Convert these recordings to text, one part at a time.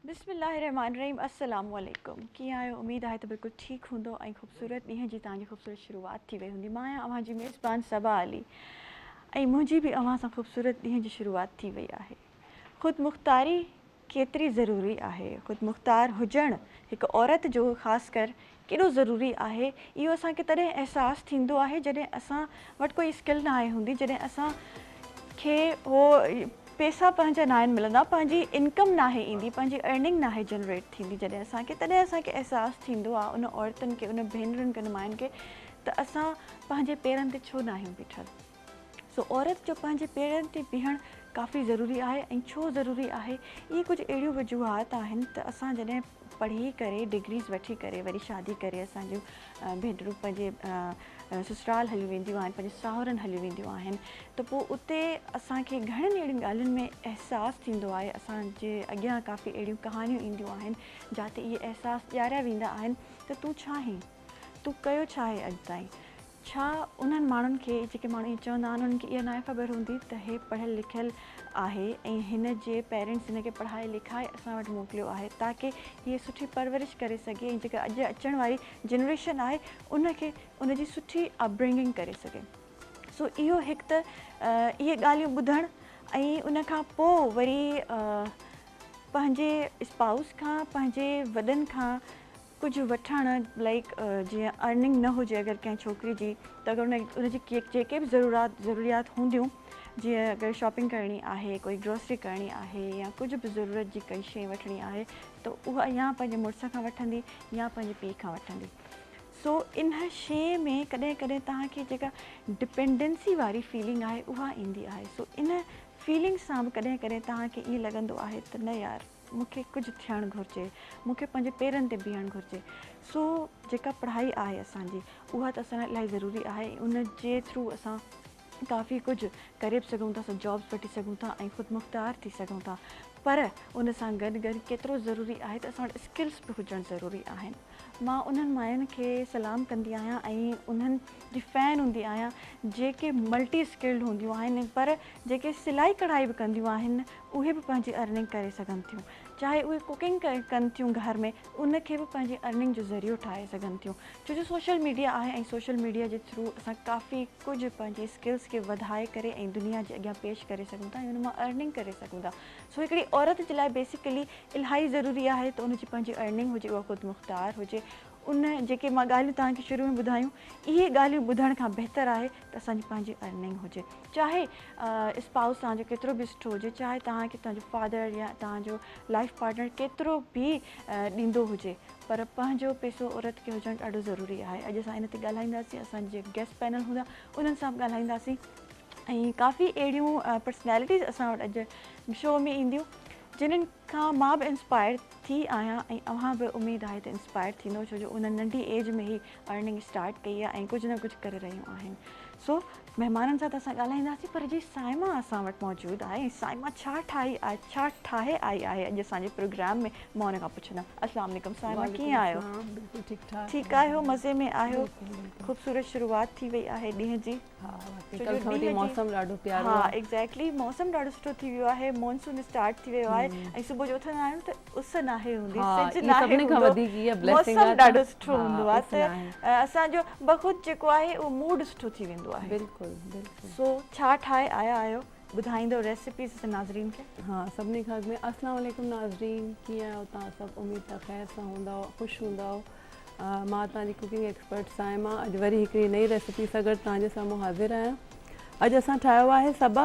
बिस्मिल्लाहिर्रहमानिर्रहीम अस्सलाम वालेकुम कीअं आहियो उम्मीद आहे त बिल्कुलु ठीकु हूंदो ऐं ख़ूबसूरत ॾींहं जी तव्हांजी ख़ूबसूरत शुरूआति थी वई हूंदी। मां आहियां अव्हां जी मेज़बान सबा अली ऐं मुंहिंजी बि अव्हां सां ख़ूबसूरत ॾींहं जी शुरूआति थी वई आहे। ख़ुदि मुख़्तारी केतिरी ज़रूरी आहे, ख़ुदि मुख़्तार हुजणु हिकु औरत जो ख़ासि कर केॾो ज़रूरी आहे, इहो असांखे तॾहिं अहसासु थींदो आहे जॾहिं असां वटि कोई स्किल न आहे हूंदी, जॾहिं असांखे हो पैसा पंहिंजा न आहिनि मिलंदा, पंहिंजी इनकम नाहे ईंदी, पंहिंजी अर्निंग नाहे जनरेट थींदी, जॾहिं असांखे अहसासु थींदो आहे उन औरतुनि खे, उन भेनरुनि खे, मायुनि खे त असां पंहिंजे पेरनि ते छो न आहियूं बीठल। सो औरत जो पंहिंजे पेरनि ते बीहणु काफ़ी ज़रूरी आहे। ऐं छो ज़रूरी आहे, इहे कुझु अहिड़ियूं वजूहात आहिनि त असां जॾहिं पढ़ी करे डिग्रीज़ वठी करे वरी शादी करे असांजूं भेनरूं पंहिंजे ससुराल हली वेंदियूं आहिनि, पंहिंजे साहुरनि हली वेंदियूं आहिनि, त पोइ उते असांखे घणनि अहिड़ियुनि ॻाल्हियुनि में अहसासु थींदो आहे, असांजे अॻियां काफ़ी अहिड़ियूं कहानियूं ईंदियूं आहिनि जिते इहे अहसासु ॾियारिया वेंदा आहिनि त तूं छा आहीं, तूं कयो छा आहे अॼु ताईं। छा उन्हनि माण्हुनि खे, जेके माण्हू इहे चवंदा आहिनि, उन्हनि खे इहा न ख़बर हूंदी त हे पढ़ियलु लिखियलु आहे ऐं हिन जे पेरेंट्स हिन खे पढ़ाए लिखाए असां वटि मोकिलियो आहे ताकी हीअ सुठी परवरिश करे सघे ऐं जेका अॼु अचण वारी जनरेशन आहे उनखे उनजी सुठी अपब्रिंगिंग करे सघे। सो इहो हिकु त इहे ॻाल्हियूं ॿुधणु ऐं उन खां पोइ वरी पंहिंजे स्पाउस खां, पंहिंजे वॾनि खां कुझु वठणु, लाइक जीअं अर्निंग न हुजे अगरि कंहिं छोकिरी जी, त अगरि उनजी जेके बि ज़रूरियात हूंदियूं, जीअं अगरि शॉपिंग करणी आहे, कोई ग्रोसरी करणी आहे या कुझु बि ज़रूरत जी काई शइ वठणी आहे त उहा या पंहिंजे मुड़ुस खां वठंदी या पंहिंजे पीउ खां वठंदी। सो इन शइ में कॾहिं कॾहिं तव्हांखे जेका डिपेंडेंसी वारी फीलिंग आहे उहा ईंदी आहे। सो इन फीलिंग सां बि कॾहिं कॾहिं तव्हांखे ईअं लॻंदो आहे त न यार, मूंखे कुझु थियणु घुरिजे, मूंखे पंहिंजे पेरनि ते बीहणु घुरिजे। सो जेका पढ़ाई आहे असांजी, उहा त असां लाइ इलाही ज़रूरी आहे। उन जे थ्रू असां काफ़ी कुझु करे बि सघूं था, असां जॉब्स वठी सघूं था ऐं ख़ुदि मुख़्तार थी सघूं था। पर उन सां गॾु गॾु केतिरो ज़रूरी आहे त असां वटि स्किल्स बि हुजणु ज़रूरी आहिनि। मां उन्हनि मायुनि खे सलाम कंदी आहियां ऐं उन्हनि जी फ़ैन हूंदी आहियां जेके मल्टी स्किल्ड हूंदियूं आहिनि, पर जेके सिलाई कढ़ाई बि कंदियूं आहिनि उहे बि पंहिंजी अर्निंग करे सघनि थियूं। चाहे उहे कुकिंग कनि थियूं घर में, उनखे बि पंहिंजी अर्निंग जो ज़रियो ठाहे सघनि थियूं। छो जो सोशल मीडिया आहे ऐं सोशल मीडिया जे थ्रू असां काफ़ी कुझु पंहिंजे स्किल्स खे वधाए करे ऐं दुनिया जे अॻियां पेश करे सघूं था ऐं उन मां अर्निंग करे सघूं था। सो हिकिड़ी औरत जे लाइ बेसिकली इलाही ज़रूरी आहे त उनजी पंहिंजी अर्निंग हुजे, उहा ख़ुदि मुख़्तार हुजे। उन जेके मां ॻाल्हियूं तव्हांखे शुरू में ॿुधायूं, इहे ॻाल्हियूं ॿुधण खां बहितर आहे त असांजी पंहिंजी अर्निंग हुजे। चाहे स्पाउस तव्हांजो केतिरो बि सुठो हुजे, चाहे तव्हांखे तव्हांजो फादर या तव्हांजो लाइफ पार्टनर केतिरो बि ॾींदो हुजे, पर पंहिंजो पैसो औरत खे हुजणु ॾाढो ज़रूरी आहे। अॼु असां इन ते ॻाल्हाईंदासीं, असांजे गेस्ट पैनल हूंदा उन्हनि सां बि ॻाल्हाईंदासीं ऐं काफ़ी अहिड़ियूं पर्सनैलिटीज़ असां वटि अॼु शो में ईंदियूं जिन्हनि खां मां बि इंस्पायर थी आहियां ऐं अव्हां बि उमेद आहे त इंस्पायर थींदो, छो जो उन नंढी एज में ई अर्निंग स्टार्ट कई आहे ऐं कुझु न कुझु करे रहियूं आहिनि। सो महिमाननि सां त असां ॻाल्हाईंदासीं, पर जी साइमा असां वटि मौजूदु आहे ऐं साइमा छा ठाहे आई आहे अॼु असांजे प्रोग्राम में, मां हुन खां पुछंदमि। अस्सलाम वालेकुम साइमा, कीअं आहियो? बिल्कुलु ठीकु ठाक। ठीकु आहियो, मज़े में आहियो? ख़ूबसूरत शुरूआति थी वई आहे ॾींहं जी। मौसम ॾाढो प्यारो हा, आहे। एग्ज़ैक्टली, मौसम ॾाढो सुठो थी वियो आहे, मॉनसून स्टार्ट थी वियो आहे ऐं सुबुह जो उथंदा आहियूं त उस नाहे हूंदी, सिज नाहे हूंदो, मौसम ॾाढो सुठो हूंदो आहे त असांजो बख़ुदि जेको आहे उहो मूड सुठो थी वेंदो आहे। बिल्कुलु बिल्कुलु। सो छा ठाहे आया आहियो, ॿुधाईंदो रेसिपीज़ नाज़रीन खे? हा, सभिनी खां अॻु में अस्सलाम वालेकुम नाज़रीन, कीअं आहियो तव्हां सभु? उमेद त ख़ैर सां हूंदव, ख़ुशि हूंदव। मां तव्हांजी कुकिंग एक्सपर्ट साइमा अॼु वरी हिकिड़ी नई रेसिपी सां गॾु तव्हांजे साम्हूं हाज़िर आहियां। अॼु असां ठाहियो आहे सबा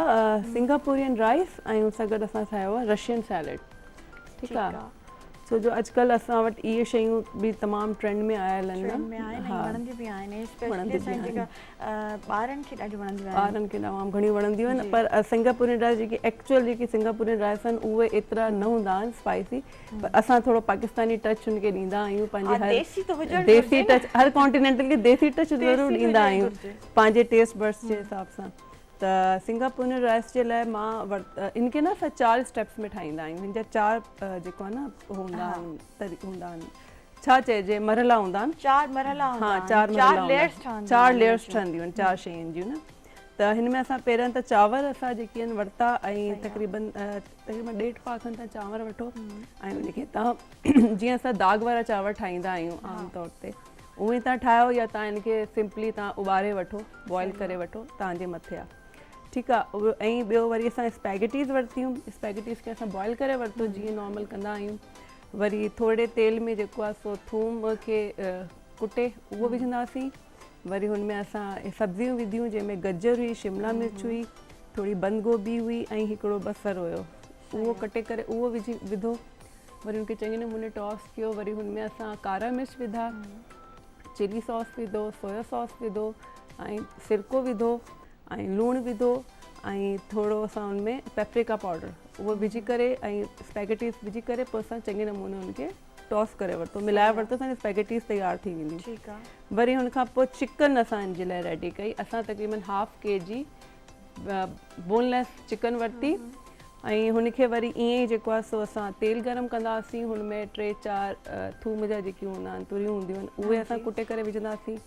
सिंगापुरियन राइस ऐं उन सां गॾु असां ठाहियो आहे रशियन सैलेड। ठीकु आहे, छो जो अॼुकल्ह असां वटि इहे शयूं बि तमामु ट्रेंड में आयल आहिनि, वणंदियूं बि आहिनि, ॿारनि खे ॾाढियूं वणंदियूं आहिनि, ॿारनि खे तमामु घणियूं वणंदियूं आहिनि। पर सिंगापुरियन राइस जेकी सिंगापुरियन राइस आहिनि उहे एतिरा न हूंदा आहिनि स्पाइसी, पर असां थोरो पाकिस्तानी टच हुनखे ॾींदा आहियूं, पंहिंजे देसी टच, हर कॉन्टिनेंटल खे देसी टच ज़रूरु ॾींदा आहियूं पंहिंजे टेस्ट बड्स जे हिसाब सां। त सिंगापुरियन राइस जे लाइ मां इनखे न असां 4 स्टेप्स में ठाहींदा आहियूं। हिन जा 4 जेको आहे न हूंदा आहिनि, छा चइजे, मरहला हूंदा आहिनि। 4 मरहला, हा, 4 लेयर्स ठहंदियूं आहिनि 4 शयुनि जूं न। त त हिन में असां पहिरियों त चांवर असां जेके आहिनि वरिता ऐं तक़रीबन 1.5 पा खनि तव्हां चांवर वठो ऐं उनखे तव्हां जीअं असां दाग वारा चांवर ठाहींदा आहियूं आम तौर ते उहे तव्हां ठाहियो या तव्हां इनखे सिंपली तव्हां उॿारे वठो बॉइल करे वठो तव्हांजे मथे आहे ठीकु आहे। ऐं ॿियो वरी असां स्पैगेटीज़ वरितियूं स्पैगेटीज़ खे असां बॉइल करे वरितो जीअं नॉर्मल कंदा आहियूं। वरी थोरे तेल में जेको आहे सो थूम खे कुटे उहो विझंदासीं। वरी हुन में असां सब्जियूं विधियूं जंहिंमें गजर हुई शिमला मिर्च हुई थोरी बंद गोभी हुई ऐं हिकिड़ो बसर हुयो उहो कटे करे उहो विधो। वरी हुनखे चङे नमूने टॉस कयो। वरी हुन में असां कारा मिर्च विधा चिली सॉस विधो सोया सॉस विधो ऐं सिरको विधो ऐं लूणु विधो ऐं थोरो असां हुन में पेपरिका पाउडर उहो विझी करे ऐं स्पैगेटीज़ विझी करे पोइ असां चङे नमूने हुनखे टॉस करे वरितो मिलाए वरितो असांजी स्पैगेटीज़ तयारु थी वेंदियूं। ठीकु आहे। वरी हुन खां पोइ चिकन असांजे लाइ रेडी कई। असां तक़रीबन 1/2 kg बोनलेस चिकन वरिती ऐं हुनखे वरी ईअं ई जेको आहे सो असां तेल गरम कंदासीं हुन में 3-4 थूम जा जेके हूंदा आहिनि तुरियूं हूंदियूं आहिनि उहे असां कुटे करे विझंदासीं।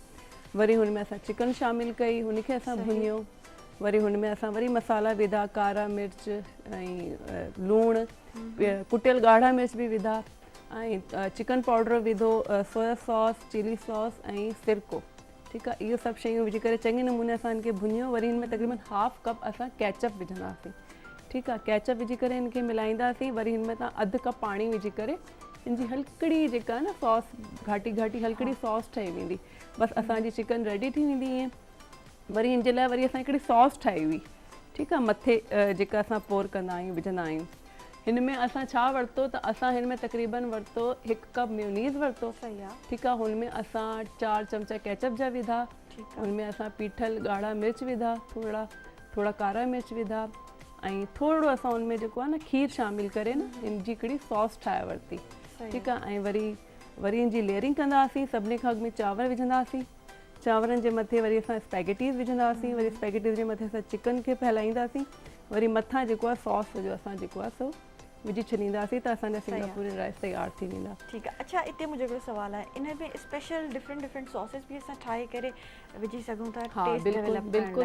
वरी हुन में असां चिकन शामिलु कई हुनखे असां भुञियो। वरी हुन में असां वरी मसाला विधा कारा मिर्च ऐं लूणु कुटियल ॻाढ़ा मिर्च बि विधा ऐं चिकन पाउडर विधो सोया सॉस चिली सॉस ऐं सिरको ठीकु आहे। इहो सभु शयूं विझी करे चङे नमूने असां हिनखे भुञियो। वरी हिन में तक़रीबन 1/2 कप असां कैचअप विझंदासीं ठीकु आहे। कैचअप विझी करे हिनखे मिलाईंदासीं। वरी हिन में तव्हां 1/2 कप पाणी विझी करे हिन जी हल्कड़ी जेका आहे न सॉस घाटी घाटी हल्कड़ी सॉस ठही वेंदी बसि असांजी चिकन रेडी थी वेंदी ईअं। वरी हिन जे लाइ वरी असां हिकिड़ी सॉस ठाही हुई ठीकु आहे मथे जेका असां पोर कंदा आहियूं विझंदा आहियूं। हिन में असां छा वरितो त असां हिन में तक़रीबन वरितो 1 कप मेयोनीज़ वरितो सही आहे ठीकु आहे। हुन में असां 4 चमचा कैचअप जा विधा हुन में असां पीठल ॻाढ़ा मिर्च विधा थोरा कारा मिर्च विधा ऐं थोरो असां हुन में जेको आहे न खीर शामिलु करे न हिन जी हिकिड़ी सॉस ठाहे वरिती ठीकु आहे। ऐं वरी हिन जी लेयरिंग कंदासीं। सभिनी खां अॻु में चांवर विझंदासीं चांवरनि जे मथे वरी असां स्पैगेटीज़ विझंदासीं। वरी स्पैगेटीज़ जे मथे असां चिकन खे फैलाईंदासीं। वरी मथां जेको आहे सॉस जो असां जेको आहे सो विझी छॾींदासीं त असांजा सिंगापुरी राइस तयारु थी वेंदा। ठीकु आहे। अच्छा हिते मुंहिंजो हिकिड़ो सुवालु आहे इन में स्पेशल डिफरेंट सॉसेस बि असां ठाहे करे विझी सघूं था? हा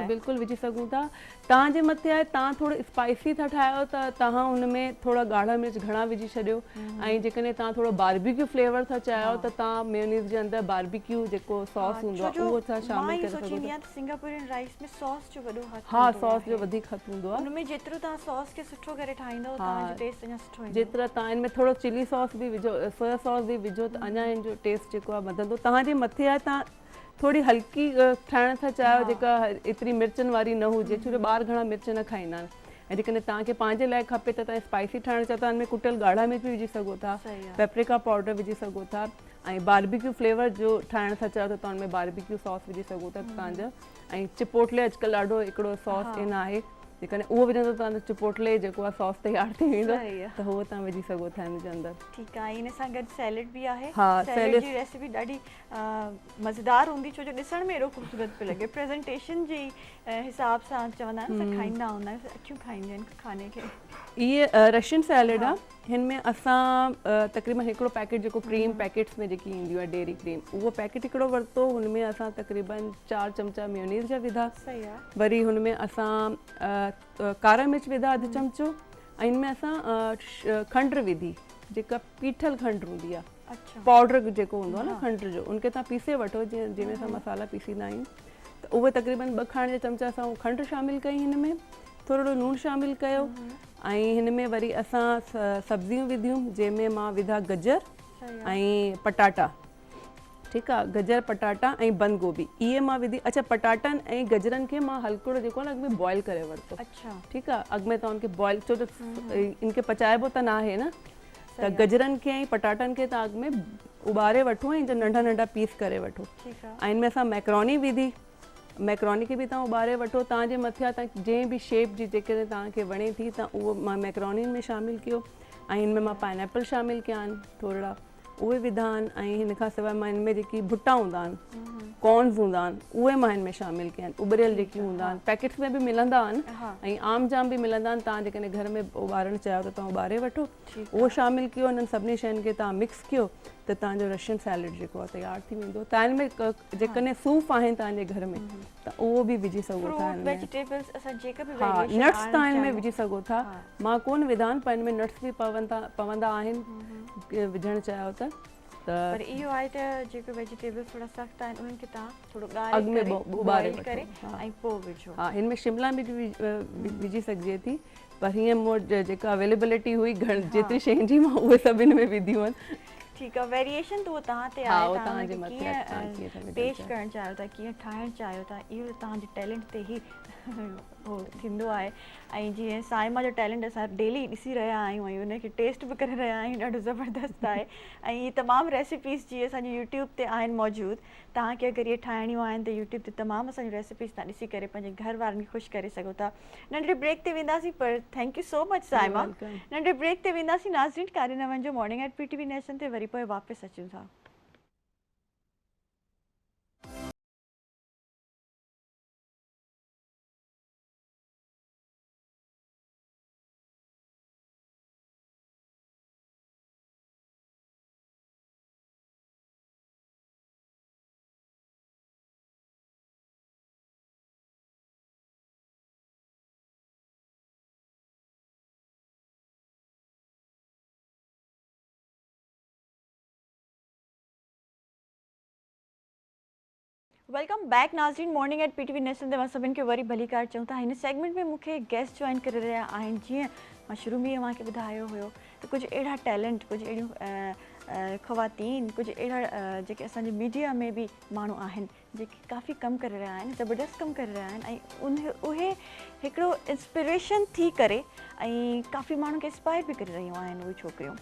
बिल्कुलु विझी सघूं था। तव्हांजे मथे आहे तव्हां थोरो स्पाइसी था ठाहियो त तव्हां हुन में थोरा ॻाढ़ा मिर्च घणा विझी छॾियो ऐं जेकॾहिं तव्हां थोरो बारबेक्यू फ्लेवर था चाहियो त तव्हां मेयोनीज़ जे अंदरि बारबेक्यू जेको सॉस हूंदो आहे उहो छा शामिलु करे सघो था। सिंगापुरियन राइस में सॉस जो वॾो हथ हा सॉस जो वधीक हथ हूंदो आहे। हुन में जेतिरो तव्हां सॉस खे सुठो करे ठाहींदव तव्हांजो टेस्ट अञा सुठो ईंदो। जेतिरा तव्हां हिन में थोरो चिली सॉस बि विझो सोया सॉस बि विझो त अञा हिन जो टेस्ट जेको आहे वधंदो। तव्हांजे मथे आहे तव्हां थोरी हल्की ठाहिण था चाहियो जेका एतिरी मिर्चनि वारी न हुजे छो जो ॿार घणा मिर्च न खाईंदा आहिनि ऐं जेकॾहिं तव्हांखे पंहिंजे लाइ खपे त तव्हां स्पाइसी ठाहिणु चाहियो था हिन में कुटियल ॻाढ़ा मिर्च बि विझी सघो था पेपरिका पाउडर विझी सघो था ऐं बारबेक्यू फ्लेवर जो ठाहिणु था चाहियो त तव्हां हुन में बारबेक्यू सॉस विझी सघो था तव्हांजा। ऐं चिपोटले अॼुकल्ह ॾाढो हिकिड़ो सॉस इन आहे जेकॾहिं उहो विझंदो तव्हांजो चिपोटले जेको आहे सॉस तयारु थी वेंदो त उहो तव्हां विझी सघो था हिन जे अंदरि। ठीकु आहे। हिन सां गॾु सैलेड बि आहे। हा सैलेड जी रेसिपी ॾाढी मज़ेदार हूंदी छो जो ॾिसण में एॾो ख़ूबसूरत पियो लॻे प्रेज़ेंटेशन जे हिसाब सां चवंदा आहिनि त खाईंदा हूंदा आहिनि अखियूं खाईंदियूं आहिनि खाने खे। इहे रशियन सैलेड आहे हिन में असां तक़रीबन हिकिड़ो पैकेट जेको क्रीम पैकेट्स में जेकी ईंदियूं आहे डेयरी क्रीम उहो पैकेट हिकिड़ो वरितो हुन में असां तक़रीबन 4 चमचा मेयोनीज़ जा विधा। सही आहे। वरी हुन में असां कारा मिर्च विधा 1 चमचो ऐं हिन में असां खंडु विधी जेका पीठल खंडु हूंदी आहे पाउडर जेको हूंदो आहे न खंडु जो उनखे तव्हां पीसे वठो जंहिंमें असां मसाला पीसींदा आहियूं त उहे तक़रीबन 2 खाणे जा चमचा असां खंडु शामिलु कई हिन में थोरो लूणु शामिलु कयो ऐं हिन में वरी असां सब्जियूं विधियूं जंहिंमें मां विधा गजर ऐं पटाटा ठीकु आहे गजर पटाटा ऐं बंद गोभी इहे मां विधी। अच्छा पटाटनि ऐं गजरनि खे मां हल्को जेको आहे न अॻु में बॉइल करे वरितो। ठीकु आहे अॻु में तव्हां उनखे बॉइल छो त इनखे पचाइबो त न आहे न त गजरनि खे ऐं पटाटनि खे तव्हां अॻु में उॿारे वठो ऐं नंढा नंढा पीस करे वठो ऐं हिन में असां मैक्रोनी विधी मैक्रोनी खे बि तव्हां उॿारे वठो तव्हांजे मथे आहे तव्हां जंहिं बि शेप जी जेकॾहिं तव्हांखे वणे थी तव्हां उहो मां मैक्रोनी में शामिलु कयो ऐं हिन में मां पाइनएप्पल शामिलु कया आहिनि थोरा उहे विधा आहिनि ऐं हिन खां सवाइ मां हिन में जेकी भुटा हूंदा आहिनि कॉर्न्स हूंदा आहिनि उहे मां हिन में शामिलु कया आहिनि उॿरियल जेकी हूंदा आहिनि पैकेट्स में बि मिलंदा आहिनि ऐं आम जाम बि मिलंदा आहिनि तव्हां जेकॾहिं घर में उॿारणु चाहियो त तव्हां उॿारे वठो उहो शामिलु कयो हिननि सभिनी शयुनि खे तव्हां मिक्स कयो त तव्हांजो रशियन सैलेड जेको आहे तयारु थी वेंदो। तव्हां में जेकॾहिं सूफ़ आहिनि तव्हांजे घर में त उहो बि विझी सघो था। वेजिटेबल्स असां जेका बि हा, नट्स तव्हां हिन में विझी सघो था। मां कोन विधा पर हिन में नट्स बि पवंदा आहिनि विझणु चाहियो त। पर इहो आहे त जेके वेजिटेबल्स थोड़ा सख़्त आहिनि उन्हनि खे तव्हां थोरो अॻु में ॿारे करे ऐं पोइ विझो। हा, हिन में शिमला मिर्च विझी सघिजे थी, पर हीअं मूं वटि जेका अवेलेबिलिटी हुई जेतिरी शयुनि जी मां उहे सभिनि में विधियूं आहिनि। ठीकु आहे, वेरिएशन त उहो तव्हां ते हा, आहे, तव्हांजे तव्हां मथे आहे, तव्हां कीअं पेश करणु चाहियो था, कीअं ठाहिणु चाहियो था, इहो तव्हांजे टैलेंट ते ई हो थींदो आहे। ऐं जीअं साइमा जो टैलेंट असां डेली ॾिसी रहिया आहियूं ऐं उनखे टेस्ट बि करे रहिया आहियूं, ॾाढो ज़बरदस्त आहे। ऐं इहे तमामु रेसिपीज़ जीअं असांजे यूट्यूब ते आहिनि मौजूदु, तव्हांखे अगरि इहे ठाहिणियूं आहिनि त यूट्यूब ते तमामु असांजी रेसिपीज़ तव्हां ॾिसी करे पंहिंजे घर वारनि खे ख़ुशि करे सघो था। नंढड़े ब्रेक ते वेंदासीं, पर thank you so much Saima. नंढड़े ब्रेक ते वेंदासीं, नाज़रीन कारे न वञिजो, मॉर्निंग एट PTV नेशन ते वरी पोइ वापसि अचूं था। वेलकम बैक नाज़रीन, मॉर्निंग एट PTV नेशन ते मां सभिनि खे वरी भली कार चऊं था। हिन सेगमेंट में मूंखे गेस्ट जॉइन करे रहिया आहिनि। जीअं मां शुरू में तव्हांखे ॿुधायो हुयो त कुझु अहिड़ा टैलेंट, कुझु अहिड़ियूं ख़वातीन, कुझु अहिड़ा जेके असांजे मीडिया में बि माण्हू आहिनि जेके काफ़ी कमु करे रहिया आहिनि, ज़बरदस्त कमु करे रहिया आहिनि ऐं उहे हिकिड़ो इंस्पिरेशन थी करे ऐं काफ़ी माण्हुनि खे इंस्पायर बि करे रहियूं आहिनि उहे छोकिरियूं।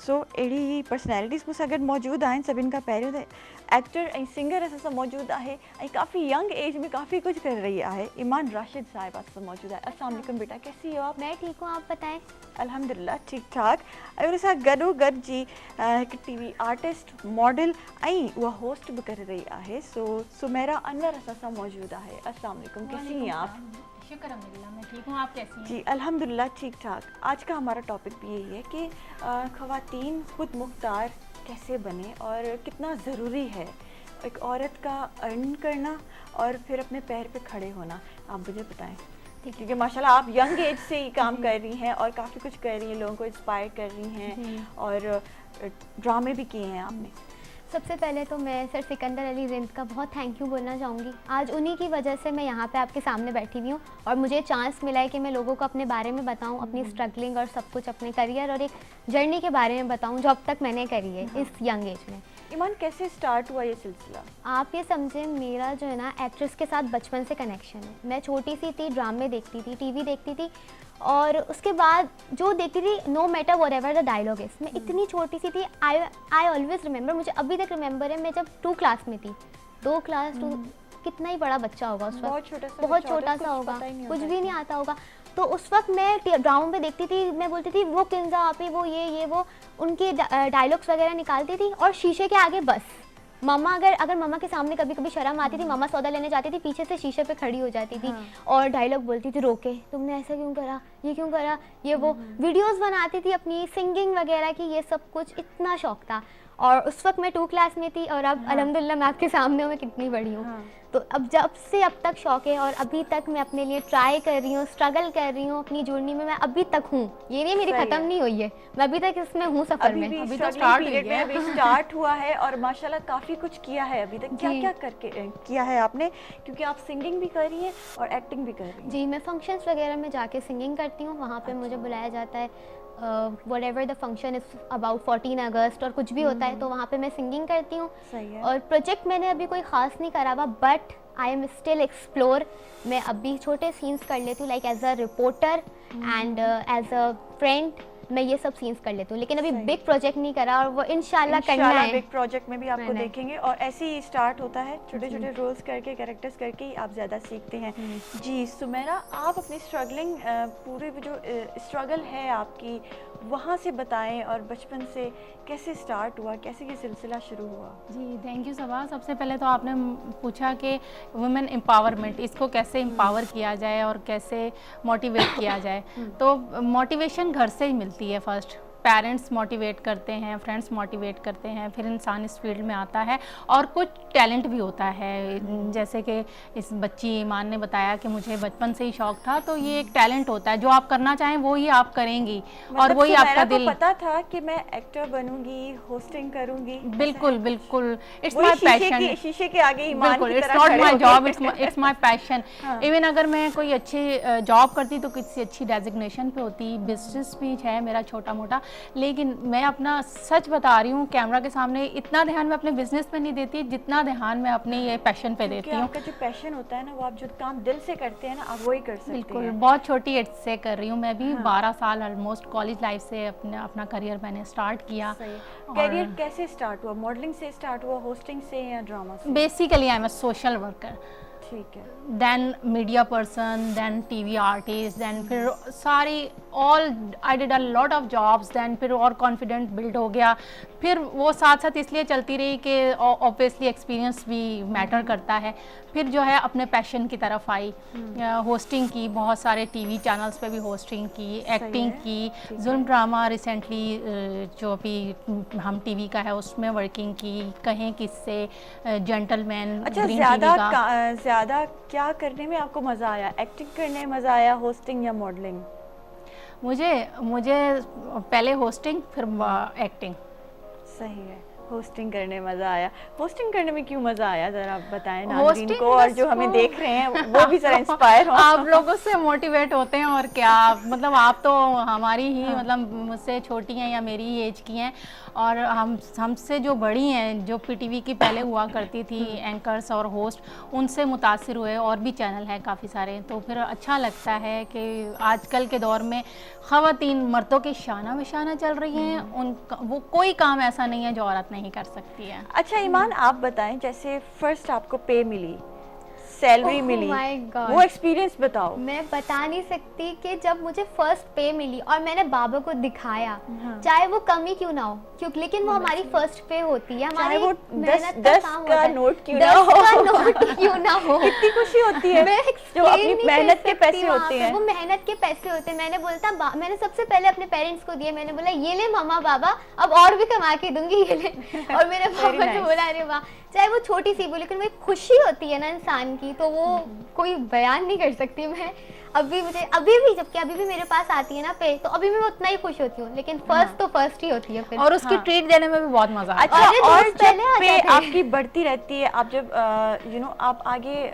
सो अहिड़ी पर्सनैलिटीज़ मूंसां गॾु मौजूदु आहिनि। सभिनि खां पहिरियों त एक्टर ऐं सिंगर असां सां मौजूदु आहे ऐं काफ़ी यंग एज में काफ़ी कुछ कर रही है। ईमान राशिद साहिब असां सां मौजूदु आहे। अस्सलाम वालेकुम बेटा, कैसी हो आप? मैं ठीक हूँ, आप बताएं? अल्हम्दुलिल्लाह ठीक ठाक। ऐं उन सां गॾोगॾु जी हिकु TV आर्टिस्ट, मॉडल ऐं उहा होस्ट भी कर रही है। सो सुमेरा अनवर असां सां मौजूदु आहे। अस्सलाम वालेकुम, कैसी हैं आप? शुक्र अल्हम्दुलिल्लाह, मैं ठीक हूँ, आप कैसी हैं? जी अल्हम्दुलिल्लाह ठीक ठाक। आज का हमारा टॉपिक भी यही है कि ख़वातीन खुद मुख्तार कैसे बने और कितना ज़रूरी है एक औरत का अर्न करना और फिर अपने पैर पे खड़े होना। आप मुझे बताएं, क्योंकि माशाल्लाह आप यंग एज से ही काम कर रही हैं और काफ़ी कुछ कर रही हैं, लोगों को इंस्पायर कर रही हैं और ड्रामे भी किए हैं आपने। सबसे पहले तो मैं सर सिकंदर अली जिंद का बहुत थैंक यू बोलना चाहूँगी। आज उन्हीं की वजह से मैं यहाँ पे आपके सामने बैठी हुई हूँ और मुझे चांस मिला है कि मैं लोगों को अपने बारे में बताऊँ, अपनी स्ट्रगलिंग और सब कुछ, अपने करियर और एक जर्नी के बारे में बताऊँ जो अब तक मैंने करी है इस यंग एज में। ईमान, कैसे स्टार्ट हुआ ये सिलसिला? आप ये समझें, मेरा जो है ना एक्ट्रेस के साथ बचपन से कनेक्शन है। मैं छोटी सी थी, ड्रामे देखती थी, TV देखती थी और उसके बाद जो देखती थी, no matter whatever the dialogue is, मैं इतनी छोटी सी थी। आई ऑलवेज रिमेंबर, मुझे अभी तक रिमेंबर है, मैं जब 2 क्लास में थी, 2 क्लास 2, कितना ही बड़ा बच्चा होगा उस वक्त, बहुत छोटा सा होगा, कुछ भी नहीं आता होगा। तो उस वक्त मैं ड्रामा पे देखती थी, मैं बोलती थी वो किंजा आपी, वो ये वो, उनके डायलॉग्स वगैरह निकालती थी और शीशे के आगे बस मम्मा, अगर मम्मा के सामने कभी कभी शर्म आती थी, मम्मा सौदा लेने जाती थी, पीछे से शीशे पे खड़ी हो जाती थी और डायलॉग बोलती थी, रोके तुमने ऐसा क्यों करा, ये क्यों करा, ये वो। वीडियोस बनाती थी अपनी सिंगिंग वगैरह की, ये सब कुछ, इतना शौक था। और उस वक्त मैं 2 क्लास में थी और अब अल्हम्दुलिल्लाह मैं आपके सामने हूँ, मैं कितनी बड़ी हूँ। तो अब जब से अब तक शौक है और अभी तक मैं अपने लिए ट्राई कर रही हूँ, स्ट्रगल कर रही हूँ अपनी जर्नी में। मैं अभी तक हूँ, ये नहीं मेरी खत्म नहीं हुई है, मैं अभी तक इसमें हूँ, सफर में। अभी तो स्टार्ट हुआ है और माशाल्लाह काफ़ी कुछ किया है अभी तक। क्या क्या करके किया है आपने, क्योंकि आप सिंगिंग भी कर रही हैं और एक्टिंग भी कर रही हैं? जी, मैं फंक्शंस वगैरह में जाके सिंगिंग करती हूँ, वहाँ पे मुझे बुलाया जाता है। whatever the function is about 14 अगस्त और कुछ भी होता है तो वहाँ पे मैं सिंगिंग करती हूँ। और प्रोजेक्ट मैंने अभी कोई ख़ास नहीं करा हुआ, but I am still explore. मैं अभी छोटे सीन्स कर लेती हूँ, like as a reporter and as a friend, मैं ये सब सीन्स कर लेती हूँ, लेकिन अभी बिग प्रोजेक्ट नहीं करा और वो इंशाल्लाह करना है। बिग प्रोजेक्ट में भी आपको देखेंगे और ऐसे ही स्टार्ट होता है, छोटे छोटे रोल्स करके, कैरेक्टर्स करके ही आप ज़्यादा सीखते हैं। जी सुमेरा, आप अपनी स्ट्रगलिंग, पूरे जो स्ट्रगल है आपकी, वहाँ से बताएं और बचपन से कैसे स्टार्ट हुआ, कैसे ये सिलसिला शुरू हुआ? जी थैंक यू सबा। सबसे पहले तो आपने पूछा कि वुमेन एम्पावरमेंट, इसको कैसे एम्पावर किया जाए और कैसे मोटिवेट किया जाए। तो मोटिवेशन घर से ही मिलती है फर्स्ट, पेरेंट्स मोटिवेट करते हैं, फ्रेंड्स मोटिवेट करते हैं, फिर इंसान इस फील्ड में आता है। और कुछ टैलेंट भी होता है, जैसे कि इस बच्ची ईमान ने बताया कि मुझे बचपन से ही शौक था, तो ये एक टैलेंट होता है, जो आप करना चाहें वो ही आप करेंगी और वही आपका दिल। पता था कि मैं एक्टर बनूंगी, होस्टिंग करूंगी। बिल्कुल बिल्कुल, इट्स माय पैशन। शीशे के आगे ईमान की इट्स तरह नॉट खड़े माय होके। Job, it's my passion. Even अगर मैं कोई अच्छी जॉब करती तो किसी अच्छी डेजिग्नेशन पे होती, बिजनेस भी है मेरा छोटा मोटा, लेकिन मैं अपना सच बता रही हूँ कैमरा के सामने, इतना ध्यान मैं अपने बिजनेस पे नहीं देती जितना ध्यान मैं अपने ये पैशन पे देती हूँ। आपका जो पैशन होता है ना, वो आप जो काम दिल से करते हैं ना, आप वही कर सकते बिल्कुल, हैं। बहुत छोटी एज से कर रही हूँ मैं भी। 12 साल ऑलमोस्ट कॉलेज लाइफ से अपना करियर मैंने स्टार्ट किया। करियर कैसे स्टार्ट हुआ? मॉडलिंग से स्टार्ट हुआ, होस्टिंग से या ड्रामा से? Basically I am a social worker, ठीक है। Then media person, then TV artist, then फिर सारी all I did a lot of jobs, then फिर और कॉन्फिडेंट बिल्ड हो गया। फिर वो साथ साथ इसलिए चलती रही कि ऑब्वियसली एक्सपीरियंस भी मैटर करता है। फिर जो है अपने पैशन की तरफ आई, होस्टिंग की, बहुत सारे टीवी चैनल्स पे भी होस्टिंग की, एक्टिंग की, जुल्म ड्रामा रिसेंटली जो अभी हम टीवी का है उसमें वर्किंग की, कहें किससे, जेंटलमैन। अच्छा, ज़्यादा क्या करने में आपको मज़ा आया? एक्टिंग करने में मज़ा आया, होस्टिंग या मॉडलिंग? मुझे पहले होस्टिंग फिर एक्टिंग। सही है, होस्टिंग करने मज़ा आया। होस्टिंग करने में क्यों मज़ा आया, ज़रा बताएं नाज़रीन को, और जो हमें देख रहे हैं वो भी ज़रा इंस्पायर हो। आप लोगों से मोटिवेट होते हैं और क्या, मतलब आप तो हमारी ही मतलब मुझसे छोटी हैं या मेरी ही एज की हैं, और हमसे जो बड़ी हैं, जो पीटीवी की पहले हुआ करती थी एंकर्स और होस्ट, उनसे मुतासिर हुए। और भी चैनल हैं काफ़ी सारे, तो फिर अच्छा लगता है कि आजकल के दौर में ख़वातीन मर्दों की शाना बिशाना चल रही हैं, वो कोई काम ऐसा नहीं है जो औरत नहीं कर सकती है। अच्छा ईमान, आप बताएं, जैसे फर्स्ट आपको पे मिली, सैलरी मिली, वो एक्सपीरियंस बताओ। मैं बता नहीं सकती कि जब मुझे फर्स्ट पे मिली और मैंने बाबा को दिखाया, चाहे वो कमी क्यों ना हो, क्योंकि लेकिन वो हमारी फर्स्ट पे होती है, हमारी वो मेहनत 10 का नोट क्यों ना हो, क्यों ना हो, कितनी खुशी होती है जो अपनी मेहनत के पैसे होते हैं। वो मेहनत के पैसे होते हैं। मैंने सबसे पहले अपने पेरेंट्स को दिए, मैंने बोला ये ले मामा बाबा, अब और भी कमा के दूंगी, ये ले। और मेरे पापा ने बोला अरे वाह, चाहे वो छोटी सी वो, लेकिन वो एक खुशी होती है ना इंसान की, तो वो कोई बयान नहीं कर सकती मैं। अभी भी जबकि अभी भी मेरे पास आती है ना पे, तो अभी भी मैं उतना ही खुश होती हूँ, लेकिन फर्स्ट तो फर्स्ट ही होती है फिर। और उसकी ट्रीट देने में भी बहुत मजा आता है। अच्छा, और जब पे आपकी बढ़ती रहती है, आप जब आप आगे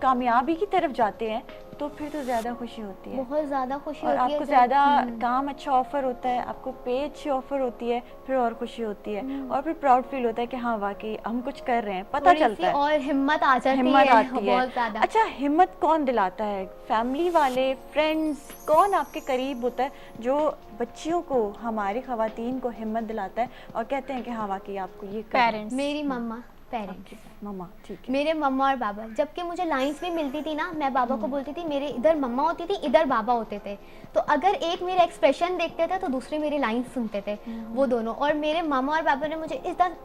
कामयाबी की तरफ जाते हैं, तो फिर तो ज़्यादा खुशी होती है, बहुत ज़्यादा खुशी और होती है। आपको ज़्यादा काम अच्छा ऑफर होता है, आपको पे अच्छी ऑफर होती है, फिर और खुशी होती है, और फिर प्राउड फील होता है कि हाँ वाकई हम कुछ कर रहे हैं, पता चलता है, और हिम्मत आ जाती हिम्मत है आती है बहुत ज़्यादा। अच्छा, हिम्मत कौन दिलाता है? फैमिली वाले, फ्रेंड्स, कौन आपके करीब होता है जो बच्चियों को, हमारी ख़वातीन को हिम्मत दिलाता है और कहते हैं कि हाँ वाकई आपको ये पेरेंट्स। मेरी मम्मा, पेरेंट्स, मम्मा, ठीक है। मेरे मम्मा और बाबा, जबकि मुझे लाइंस भी मिलती थी ना, मैं बाबा को बोलती थी मेरे इधर मम्मा होती थी, इधर बाबा होते थे, तो अगर एक मेरा एक्सप्रेशन देखते थे तो दूसरे मेरी लाइंस सुनते थे, वो दोनों। और मेरे मामा और बाबा ने मुझे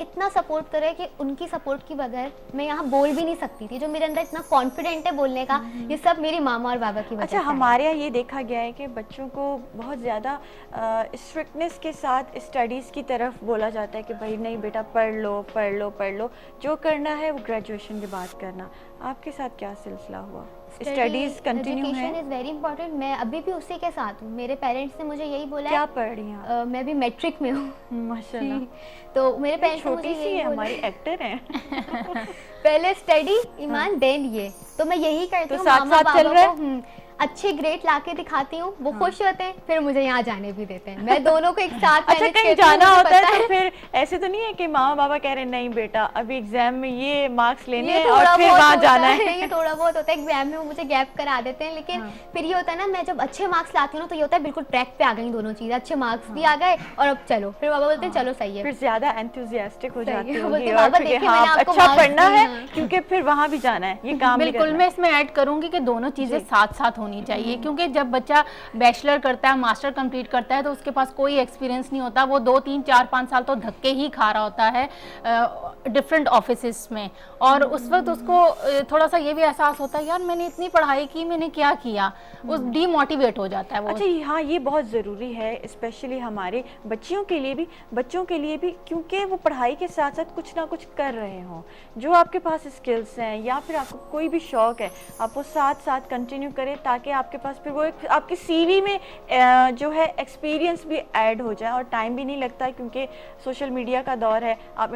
इतना सपोर्ट करा है कि उनकी सपोर्ट की बगैर मैं यहाँ बोल भी नहीं सकती थी। जो मेरे अंदर इतना कॉन्फिडेंट है बोलने का, ये सब मेरी मामा और बाबा की वजह से। अच्छा, हमारे यहाँ ये देखा गया है कि बच्चों को बहुत ज़्यादा स्ट्रिक्टनेस के साथ स्टडीज़ की तरफ बोला जाता है कि भाई नहीं बेटा, पढ़ लो पढ़ लो पढ़ लो, जो करना है वो ग्रेजुएशन के बाद करना। आपके साथ क्या सिलसिला हुआ? स्टडीज कंटिन्यू है? Education is very important. मैं अभी भी उसी के साथ हूँ। मेरे पेरेंट्स ने मुझे यही बोला क्या है। पढ़ रही हैं आप? मैं भी मैट्रिक में हूँ माशाल्लाह। तो मेरे पेरेंट्स ने मुझे छोटी सी यही है, बोला हमारी एक्टर हैं। पहले स्टडी ईमान देन ये, तो मैं यही करती हूँ। साथ साथ चल रहा है। अच्छे ग्रेड लाके दिखाती हूँ, वो खुश होते हैं, फिर मुझे यहाँ जाने भी देते हैं। मैं दोनों को एक साथ अच्छा, कहीं जाना होता है तो फिर ऐसे तो नहीं है कि मामा बाबा कह रहे हैं नहीं बेटा अभी एग्जाम में ये मार्क्स लेने हैं और फिर वहाँ जाना है? ये थोड़ा बहुत होता है, एग्जाम में वो मुझे गैप करा देते हैं, लेकिन फिर ये होता है ना, मैं जब अच्छे मार्क्स लाती हूँ ना, तो ये होता है बिल्कुल ट्रैक पे आ गई दोनों चीज़, अच्छे मार्क्स भी आ गए और अब चलो, फिर बाबा बोलते हैं चलो सही है, फिर ज्यादा एंथुसियास्टिक हो जाती है, अच्छा पढ़ना है क्योंकि फिर वहाँ भी जाना है, ये काम। बिल्कुल, मैं इसमें ऐड करूंगी कि दोनों चीजें साथ साथ होनी चाहिए, क्योंकि जब बच्चा बैचलर करता है, मास्टर कंप्लीट करता है, तो उसके पास कोई एक्सपीरियंस नहीं होता, वो 2 3 4 5 साल तो धक्के ही खा रहा होता है डिफरेंट ऑफिसेस में, और उस वक्त उसको थोड़ा सा ये भी एहसास होता है यार मैंने इतनी पढ़ाई की, मैंने क्या किया, उस डीमोटिवेट हो जाता है वो। अच्छा हाँ, ये बहुत ज़रूरी है स्पेशली हमारे बच्चों के लिए भी, क्योंकि वो पढ़ाई के साथ साथ कुछ ना कुछ कर रहे हों, जो आपके पास स्किल्स हैं या फिर आपको कोई भी शौक़ है आप वो साथ साथ कंटिन्यू करें, ताकि आपके पास फिर वो एक आपकी सीवी में जो है एक्सपीरियंस भी ऐड हो जाए, और टाइम भी नहीं लगता है, क्योंकि सोशल मीडिया का दौर है, आप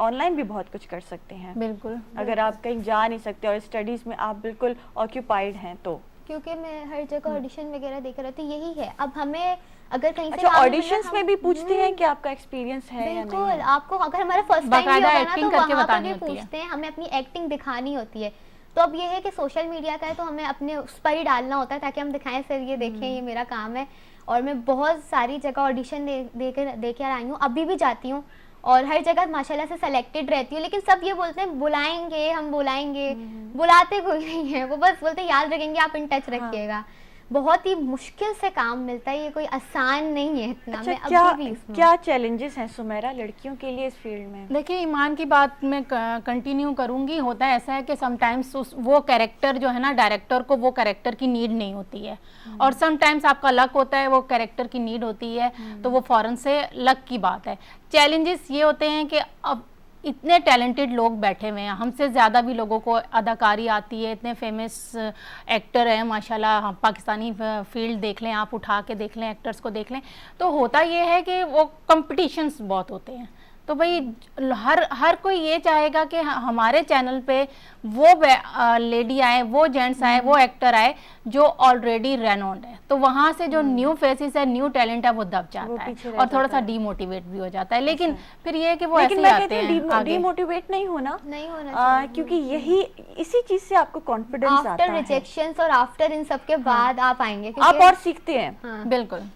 ऑनलाइन भी बहुत कुछ कर सकते हैं। बिल्कुल, अगर आप कहीं जा नहीं सकते और स्टडीज़ में आप बिल्कुल ऑक्यूपाइड हैं तो। क्योंकि मैं हर जगह ऑडिशन वगैरह देख रही थी, यही है। अब हमें अगर कहीं से अच्छा, काम ऑडिशंस मिला, में भी पूछते हैं कि आपका एक्सपीरियंस है या नहीं? बिल्कुल, आपको अगर हमारा फर्स्ट टाइम भी बाकायदा होगा ना एक्टिंग तो करके वहाँ पर बतानी भी होती है। पूछते हैं, हमें अपनी एक्टिंग दिखानी होती है। तो अब ये है कि सोशल मीडिया का है तो हमें अपने उस पर ही डालना होता है, ताकि हम दिखाएं सर ये देखें ये मेरा काम है। और मैं बहुत सारी जगह ऑडिशन दे कर आई हूँ, अभी भी जाती हूँ, और हर जगह माशाल्लाह से सेलेक्टेड रहती हूँ। लेकिन सब ये बोलते हैं बुलाएंगे, हम बुलाएंगे, बुलाते कोई नहीं है, वो बस बोलते हैं याद रखेंगे, आप इन टच रखिएगा। बहुत ही मुश्किल से काम मिलता है, ये कोई आसान नहीं है इतना। अच्छा, मैं अभी भी इसमें क्या चैलेंजेस हैं सुमेरा लड़कियों के लिए इस फील्ड में? देखिए, ईमान की बात मैं कंटिन्यू करूंगी। होता है ऐसा है कि समटाइम्स वो कैरेक्टर जो है ना, डायरेक्टर को वो कैरेक्टर की नीड नहीं होती है, और समटाइम्स आपका लक होता है, वो कैरेक्टर की नीड होती है, तो वो फौरन से लक की बात है। चैलेंजेस ये होते हैं कि अब इतने टैलेंटेड लोग बैठे हुए हैं, हमसे ज़्यादा भी लोगों को अदाकारी आती है, इतने फेमस एक्टर हैं माशाल्लाह। हम पाकिस्तानी फील्ड देख लें, आप उठा के देख लें, एक्टर्स को देख लें, तो होता ये है कि वो कंपटीशंस बहुत होते हैं। तो भाई हर कोई ये चाहेगा कि हमारे चैनल पे वो लेडी आए, वो जेंट्स आए, वो एक्टर आए जो ऑलरेडी रेनोन्ड है, तो वहाँ से जो न्यू फेसेस है, न्यू टैलेंट है, वो दब जाता है और थोड़ा सा डीमोटिवेट भी हो जाता है। लेकिन फिर ये है कि वो ऐसे ही आते हैं आगे। डीमोटिवेट नहीं होना चाहिए, क्योंकि यही इसी चीज से आपको कॉन्फिडेंस आता है। आफ्टर रिजेक्शंस और आफ्टर इन सब के बाद आप आएंगे, आप और सीखते हैं। हाँ। बिल्कुल।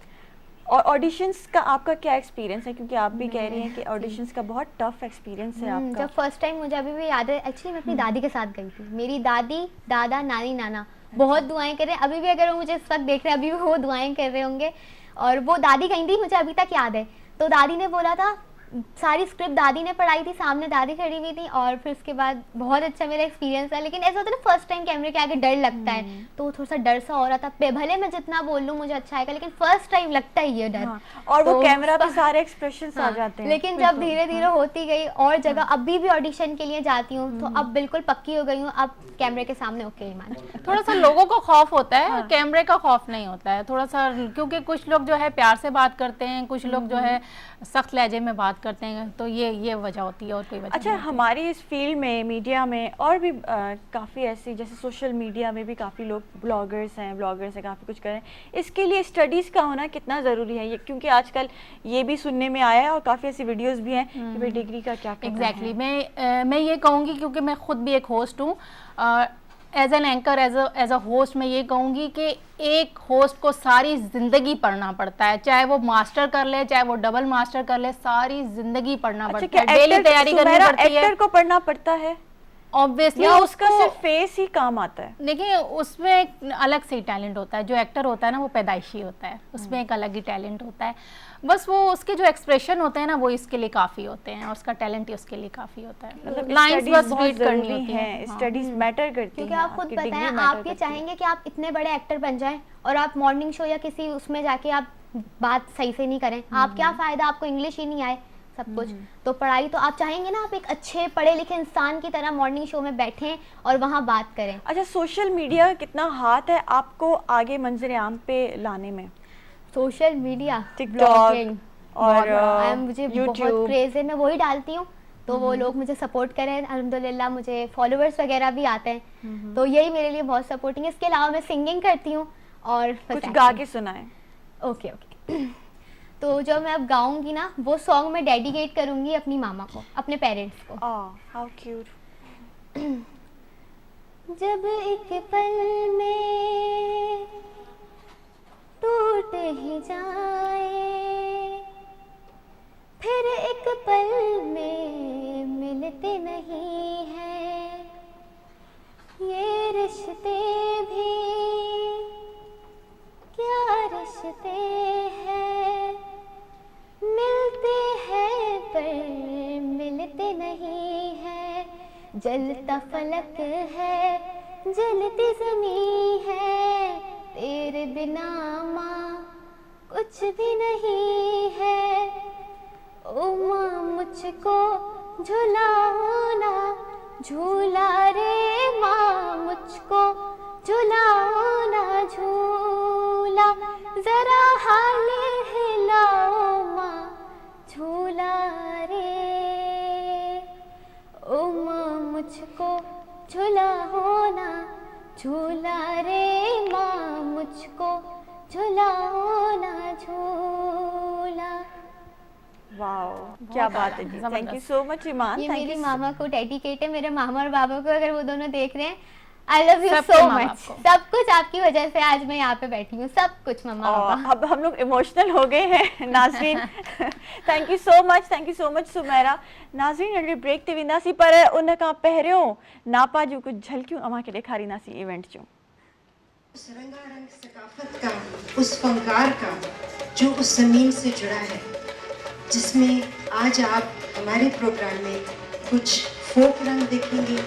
और ऑडिशंस का आपका क्या एक्सपीरियंस है, क्योंकि आप भी कह रही हैं कि ऑडिशंस का बहुत टफ एक्सपीरियंस है आपका? जब फर्स्ट टाइम, मुझे अभी भी याद है, एक्चुअली मैं अपनी दादी के साथ गई थी। मेरी दादी, दादा, नानी, नाना बहुत दुआएं कर रहे हैं, अभी भी अगर वो मुझे इस वक्त देख रहे हैं, अभी भी वो दुआएं कर रहे होंगे। और वो दादी गई थी, मुझे अभी तक याद है। तो दादी ने बोला था, सारी स्क्रिप्ट दादी ने पढ़ाई थी, सामने दादी खड़ी हुई थी, और फिर उसके बाद बहुत अच्छा मेरा एक्सपीरियंस था। लेकिन ऐसा होता है ना, फर्स्ट टाइम कैमरे के आगे डर लगता है, तो थोड़ा सा डर सा हो रहा था। भले मैं जितना बोल लूँ मुझे अच्छा आएगा, लेकिन फर्स्ट टाइम लगता है ये डर। और वो तो कैमरा पे सारे एक्सप्रेशंस आ जाते हैं। लेकिन जब धीरे धीरे होती गई और जगह, अभी भी ऑडिशन के लिए जाती हूँ, तो अब बिल्कुल पक्की हो गई हूँ, अब कैमरे के सामने ओके ईमान। थोड़ा सा लोगों को खौफ होता है, कैमरे का खौफ नहीं होता है थोड़ा सा, क्योंकि कुछ लोग जो है प्यार से बात करते हैं, कुछ लोग जो है सख्त लहजे में बात करते हैं, तो ये वजह होती है और कोई वजह अच्छा, नहीं। हमारी इस फील्ड में, मीडिया में और भी काफ़ी ऐसी, जैसे सोशल मीडिया में भी काफ़ी लोग ब्लॉगर्स हैं काफ़ी कुछ कर रहे हैं। इसके लिए स्टडीज़ का होना कितना ज़रूरी है? ये क्योंकि आजकल ये भी सुनने में आया है और काफ़ी ऐसी वीडियोस भी हैं कि भाई डिग्री का क्या करना एग्जैक्टली है। मैं ये कहूँगी, क्योंकि मैं खुद भी एक होस्ट हूँ, as an anchor, as a host मैं ये कहूँगी कि एक होस्ट को सारी ज़िंदगी पढ़ना पड़ता है, चाहे वो मास्टर कर ले, चाहे वो डबल मास्टर कर ले, सारी ज़िंदगी पढ़ना पड़ता है, डेली तैयारी करनी पड़ती है। एक्टर को पढ़ना पड़ता है ऑब्वियसली, उसका सिर्फ फेस ही काम आता है? देखिए, उसमें एक अलग से ही टैलेंट होता है। जो एक्टर होता है ना, वो पैदाइशी होता है, उसमें एक अलग ही टैलेंट होता है। बस वो उसके जो एक्सप्रेशन होते हैं ना, वो इसके लिए काफ़ी होते हैं, और उसका टैलेंट ही उसके लिए काफ़ी होता है। मतलब लाइंस बस रीड करनी होती है, स्टडीज मैटर करती हैं। क्योंकि आप खुद बताएं, आप ये चाहेंगे कि आप इतने बड़े एक्टर बन जाएं और आप मॉर्निंग शो या किसी उसमें जाके आप बात सही से नहीं करें, आप क्या फ़ायदा, आपको इंग्लिश ही नहीं आए सब कुछ। तो पढ़ाई तो आप चाहेंगे ना, आप एक अच्छे पढ़े लिखे इंसान की तरह मॉर्निंग शो में बैठें और वहाँ बात करें। अच्छा, सोशल मीडिया का कितना हाथ है आपको आगे मंजर आम पे लाने में? सोशल मीडिया, टिकटॉक और मुझे बहुत क्रेज है, मैं वही डालती हूँ, तो वो लोग मुझे सपोर्ट करें अल्हम्दुलिल्लाह, मुझे फॉलोअर्स वगैरह भी आते हैं, तो यही मेरे लिए बहुत सपोर्टिंग है। इसके अलावा मैं सिंगिंग करती हूँ और कुछ गा के सुनाएं। ओके। तो जो मैं अब गाऊंगी ना, वो सॉन्ग मैं डेडिकेट करूंगी अपनी मामा को, अपने पेरेंट्स को। How cute. जब एक पल में टूट ही जाए, फिर एक पल में मिलते नहीं हैं, ये रिश्ते भी जलता फलक है, जलती ज़मीं है, तेरे बिना माँ कुछ भी नहीं है। ओ माँ मुझको झुलाओ ना झूला रे माँ, मुझको झुलाओ ना झूला, ज़रा हाल हिलाओ माँ झूला रे। ओ माँ मुझको झुलाओ ना झूला रे माँ, मुझको झुलाओ ना झूला। वाओ क्या बात है जी, थैंक यू सो मच ईमान। ये थैंक मेरी यू। मामा को डेडिकेट है, मेरे मामा और बाबा को, अगर वो दोनों देख रहे हैं, आई लव यू सबके सो माँ मच। बाप को। सब कुछ आपकी वजह से आज मैं यहाँ पे बैठी हूँ, सब कुछ मम्मा पापा। अब हम लोग इमोशनल हो गए हैं नाज़रीन। Thank you so much Sumera. नाज़रीन अगले ब्रेक ते वेंदासीं, पर उन खां पहिरियों नापा जूं कुछ झलकियूं अव्हां खे ॾेखारींदासीं इवेंट जूं। उस रंगारंग सकाफत का, उस फंकार का जो उस ज़मीन से जुड़ा है, जिसमें आज आप हमारे प्रोग्राम में कुछ फोक रंग देखेंगे।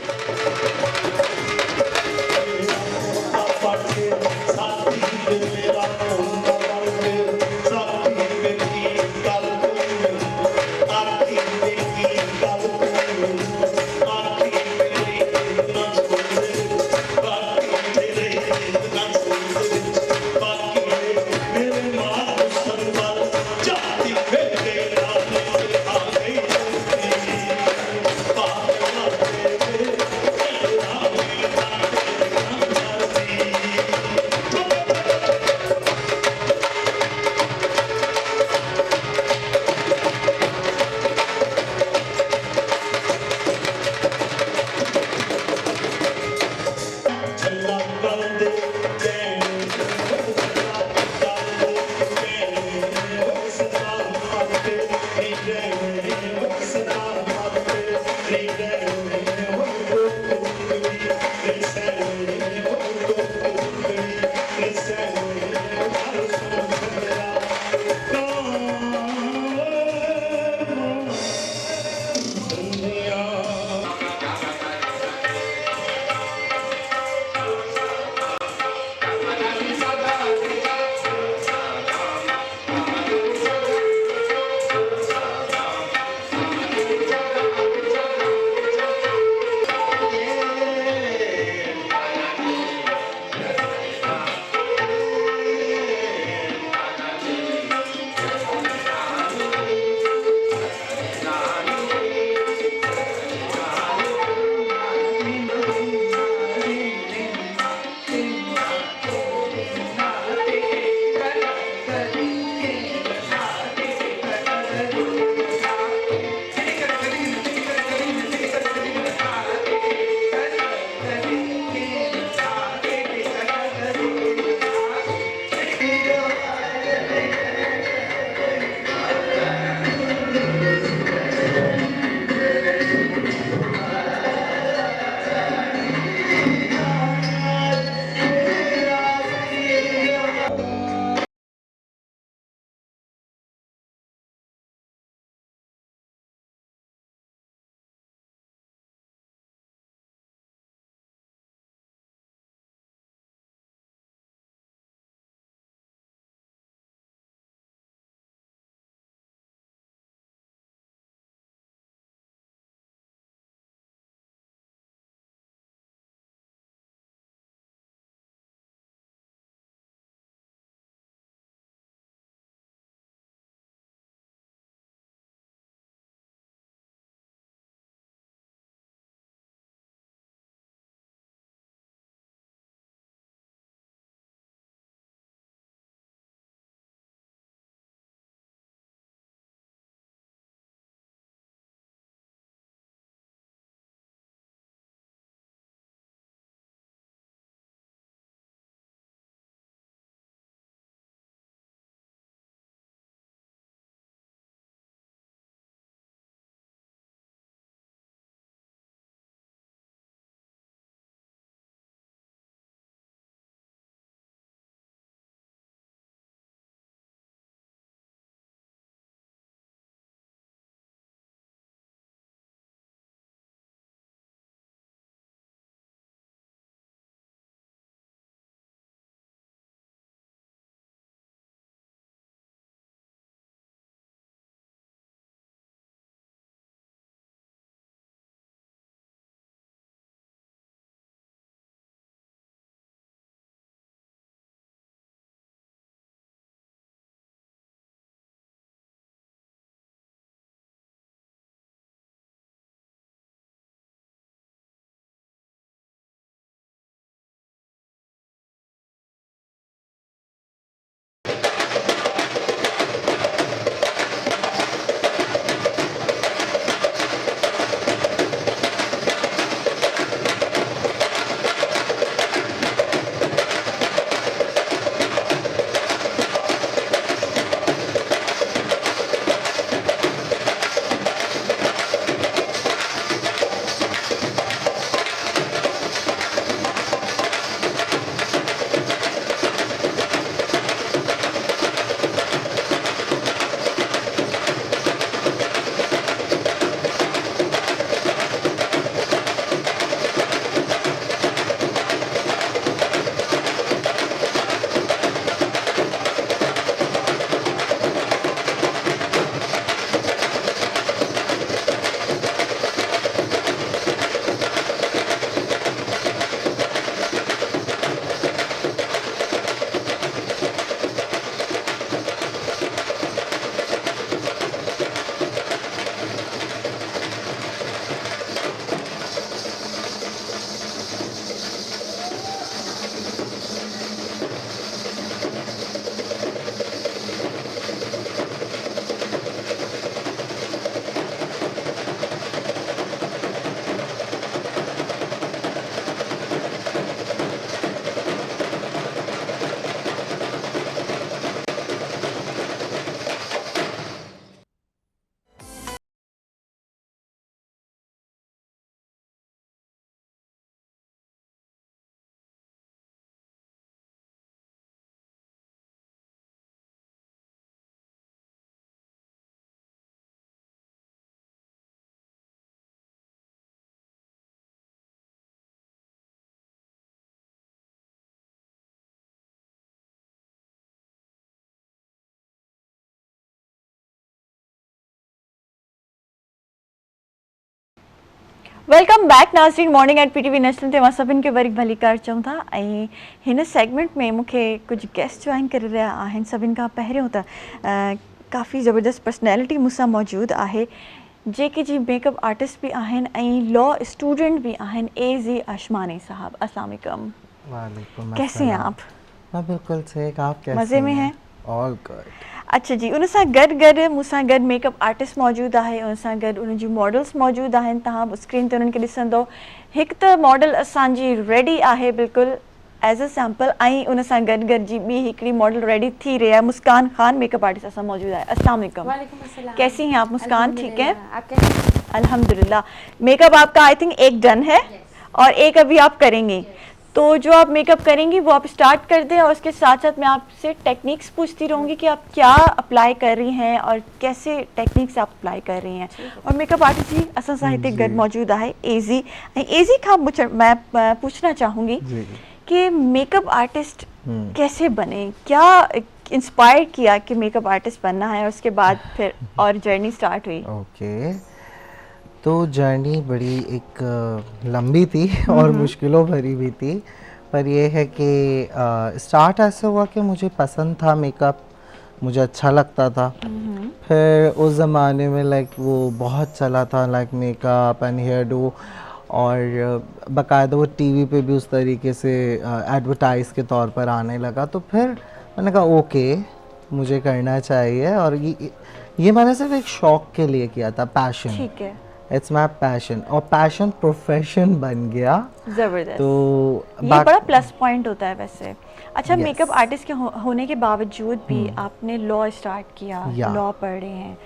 वेलकम बैक नाज़रीन मॉर्निंग एट PTV नेशनल ते मां सभिनि खे वरी भली कार चऊं था ऐं हिन सेगमेंट में मूंखे कुझु गेस्ट जॉइन करे रहिया आहिनि। सभिनि खां पहिरियों त काफ़ी ज़बरदस्त पर्सनैलिटी मूंसां मौजूदु आहे जेके जी मेकअप आर्टिस्ट भी आहिनि ऐं लॉ स्टूडेंट भी आहिनि AZ अशमानी साहब। अस्सलाम वालेकुम। वालेकुम कैसे हैं आप? मैं बिल्कुल ठीक, आप कैसे मज़े में हैं? All good. अच्छा जी, उन सां गॾु मूंसां गॾु मेकअप आर्टिस्ट मौजूदु आहे, उन सां गॾु उन जूं मॉडल्स मौजूदु आहिनि। तव्हां स्क्रीन ते उन्हनि खे ॾिसंदो, हिकु त मॉडल असांजी रेडी आहे बिल्कुलु एज अ सैम्पल, ऐं उन सां गॾु जी ॿी हिकिड़ी मॉडल रेडी थी रही है। मुस्कान खान मेकअप आर्टिस्ट असां मौजूदु आहे। अस्सलाम वालेकुम। कैसी हैं आप मुस्कान? ठीक है, अल्हम्दुलिल्लाह। मेकअप आपका आई थिंक एक डन है और एक अभी आप करेंगे, तो जो आप मेकअप करेंगी वो आप स्टार्ट कर दें और उसके साथ साथ मैं आपसे टेक्निक्स पूछती रहूँगी कि आप क्या अप्लाई कर रही हैं और कैसे टेक्निक्स आप अप्लाई कर रही हैं। और मेकअप आर्टिस्ट जी असां सां हिते गॾु मौजूदु आहे AZ। ऐं AZ खां मैं पूछना चाहूँगी कि मेकअप आर्टिस्ट कैसे बने, क्या इंस्पायर किया कि मेकअप आर्टिस्ट बनना है और उसके बाद फिर और जर्नी स्टार्ट हुई? ओके, तो जर्नी बड़ी एक लंबी थी और मुश्किलों भरी भी थी, पर ये है कि स्टार्ट ऐसे हुआ कि मुझे पसंद था मेकअप, मुझे अच्छा लगता था। फिर उस ज़माने में लाइक वो बहुत चला था like makeup and hairdo, और बाकायदा वो टीवी पे भी उस तरीके से एडवर्टाइज के तौर पर आने लगा। तो फिर मैंने कहा ओके मुझे करना चाहिए, और ये मैंने सिर्फ एक शौक के लिए किया था, पैशन। ठीक है, इट्स माई पैशन, और पैशन प्रोफेशन बन गया। जबरदस्त। तो ये बड़ा प्लस पॉइंट होता है वैसे। अच्छा, Yes. मेकअप आर्टिस्ट के होने के बावजूद भी आपने लॉ स्टार्ट किया, Yeah. लॉ पढ़ रहे हैं,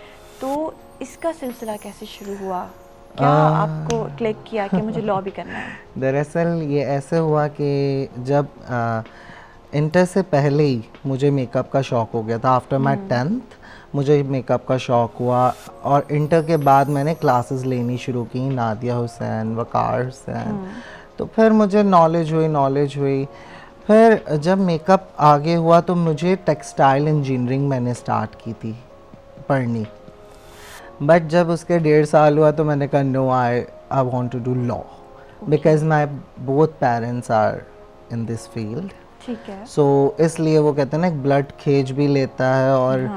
तो इसका सिलसिला कैसे शुरू हुआ? क्या आपको क्लिक किया कि मुझे लॉ भी करना है? दरअसल ये ऐसे हुआ कि जब इंटर से पहले ही मुझे मेकअप का शौक़ हो गया था। आफ्टर माई 10th मुझे मेकअप का शौक़ हुआ, और इंटर के बाद मैंने क्लासेस लेनी शुरू की, नादिया हुसैन, वकार हुसैन। तो फिर मुझे नॉलेज हुई। फिर जब मेकअप आगे हुआ तो मुझे टेक्सटाइल इंजीनियरिंग मैंने स्टार्ट की थी पढ़नी, बट जब उसके 1.5 साल हुआ तो मैंने कहा no, I want to do law because my both parents are in this field. ठीक है। सो इसलिए वो कहते हैं ना, एक ब्लड खेज भी लेता है, और